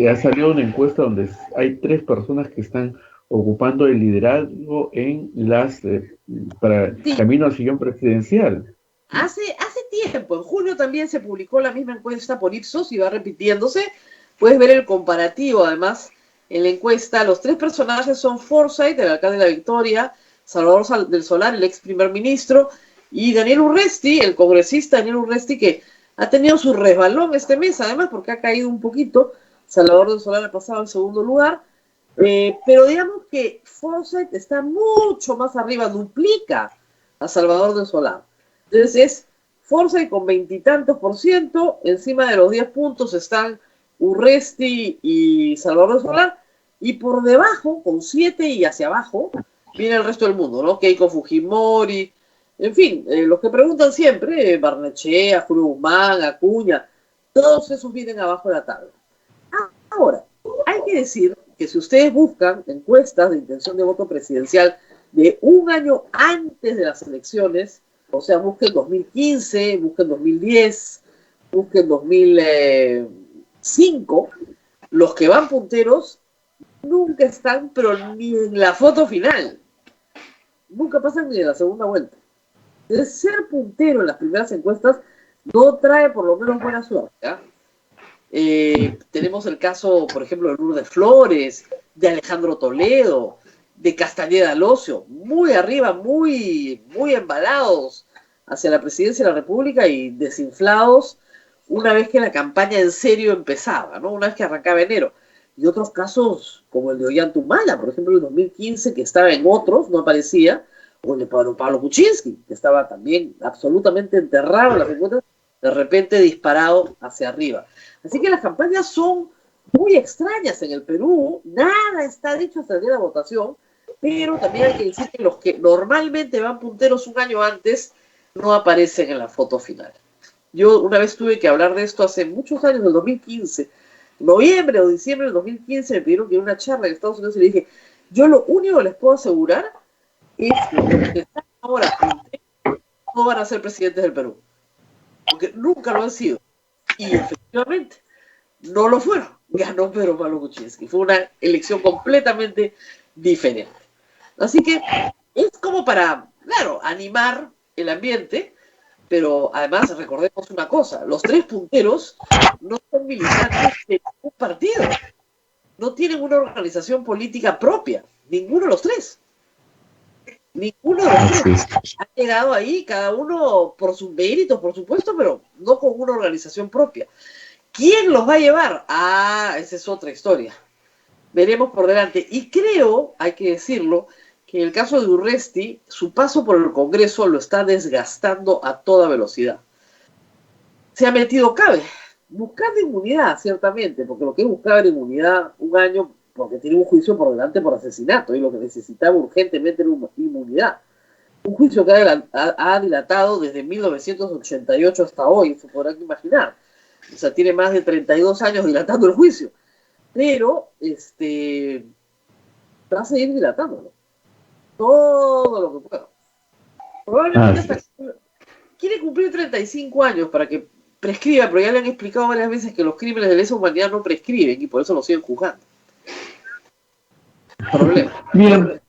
ha salido una encuesta donde hay 3 personas que están ocupando el liderazgo en para camino al sillón presidencial. Hace tiempo, en junio también se publicó la misma encuesta por Ipsos y va repitiéndose. Puedes ver el comparativo, además, en la encuesta. Los 3 personajes son Forsyth, el alcalde de La Victoria, Salvador del Solar, el ex primer ministro, y Daniel Urresti, el congresista Daniel Urresti, que ha tenido su resbalón este mes, además, porque ha caído un poquito. Salvador del Solar ha pasado al segundo lugar, pero digamos que Forsyth está mucho más arriba, duplica a Salvador del Solar. Entonces es Forsyth con 20 y tantos %, encima de los 10 puntos están Urresti y Salvador del Solar, y por debajo, con 7 y hacia abajo, viene el resto del mundo, ¿no? Keiko Fujimori, en fin, los que preguntan siempre, Barnechea, Julio Guzmán, Acuña, todos esos vienen abajo de la tabla. Ahora, hay que decir que si ustedes buscan encuestas de intención de voto presidencial de un año antes de las elecciones, o sea, busquen 2015, busquen 2010, busquen 2005, los que van punteros nunca están, pero ni en la foto final. Nunca pasan ni en la segunda vuelta. De ser puntero en las primeras encuestas no trae por lo menos buena suerte, ¿eh? Tenemos el caso, por ejemplo, de Lourdes Flores, de Alejandro Toledo, de Castañeda Alosio, muy arriba, muy embalados hacia la presidencia de la República y desinflados una vez que la campaña en serio empezaba, ¿no? Una vez que arrancaba enero. Y otros casos, como el de Ollantumala, por ejemplo, en 2015, que estaba en otros, no aparecía, o el de Pablo Kuczynski, que estaba también absolutamente enterrado en las encuestas, de repente disparado hacia arriba. Así que las campañas son muy extrañas en el Perú, nada está dicho hasta el día de la votación, pero también hay que decir que los que normalmente van punteros un año antes no aparecen en la foto final. Yo una vez tuve que hablar de esto hace muchos años, en el 2015, noviembre o diciembre del 2015, me pidieron que en una charla en Estados Unidos y le dije, yo lo único que les puedo asegurar es que los que están ahora punteros no van a ser presidentes del Perú, porque nunca lo han sido. Y efectivamente, no lo fueron. Ganó Pedro Pablo Kuczynski. Fue una elección completamente diferente. Así que es como para, claro, animar el ambiente, pero además recordemos una cosa, los tres punteros no son militantes de ningún partido, no tienen una organización política propia, ninguno de los tres. Ninguno de los tres ha llegado ahí, cada uno por sus méritos, por supuesto, pero no con una organización propia. ¿Quién los va a llevar? Ah, esa es otra historia. Veremos por delante. Y creo, hay que decirlo, que en el caso de Urresti, su paso por el Congreso lo está desgastando a toda velocidad. Se ha metido cabe, buscando inmunidad, ciertamente, porque lo que buscaba era inmunidad un año, porque tiene un juicio por delante por asesinato, y lo que necesitaba urgentemente era inmunidad. Un juicio que ha dilatado desde 1988 hasta hoy, se podrán imaginar. O sea, tiene más de 32 años dilatando el juicio. Pero, va a seguir dilatándolo. Todo lo que pueda. Probablemente quiere cumplir 35 años para que prescriba, pero ya le han explicado varias veces que los crímenes de lesa humanidad no prescriben y por eso lo siguen juzgando. Problema.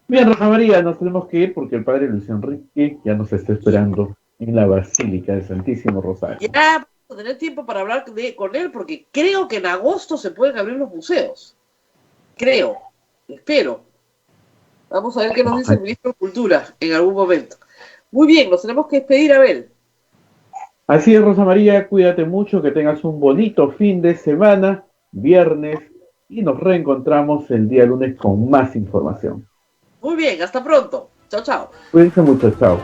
Bien, Rosa María, nos tenemos que ir porque el padre Luis Enrique ya nos está esperando en la Basílica del Santísimo Rosario. Ya vamos a tener tiempo para hablar con él porque creo que en agosto se pueden abrir los museos. Creo, espero. Vamos a ver qué nos dice el ministro de Cultura en algún momento. Muy bien, nos tenemos que despedir, Abel. Así es, Rosa María, cuídate mucho, que tengas un bonito fin de semana, viernes, y nos reencontramos el día lunes con más información. Muy bien, hasta pronto. Chao, chao. Cuídense mucho, chao.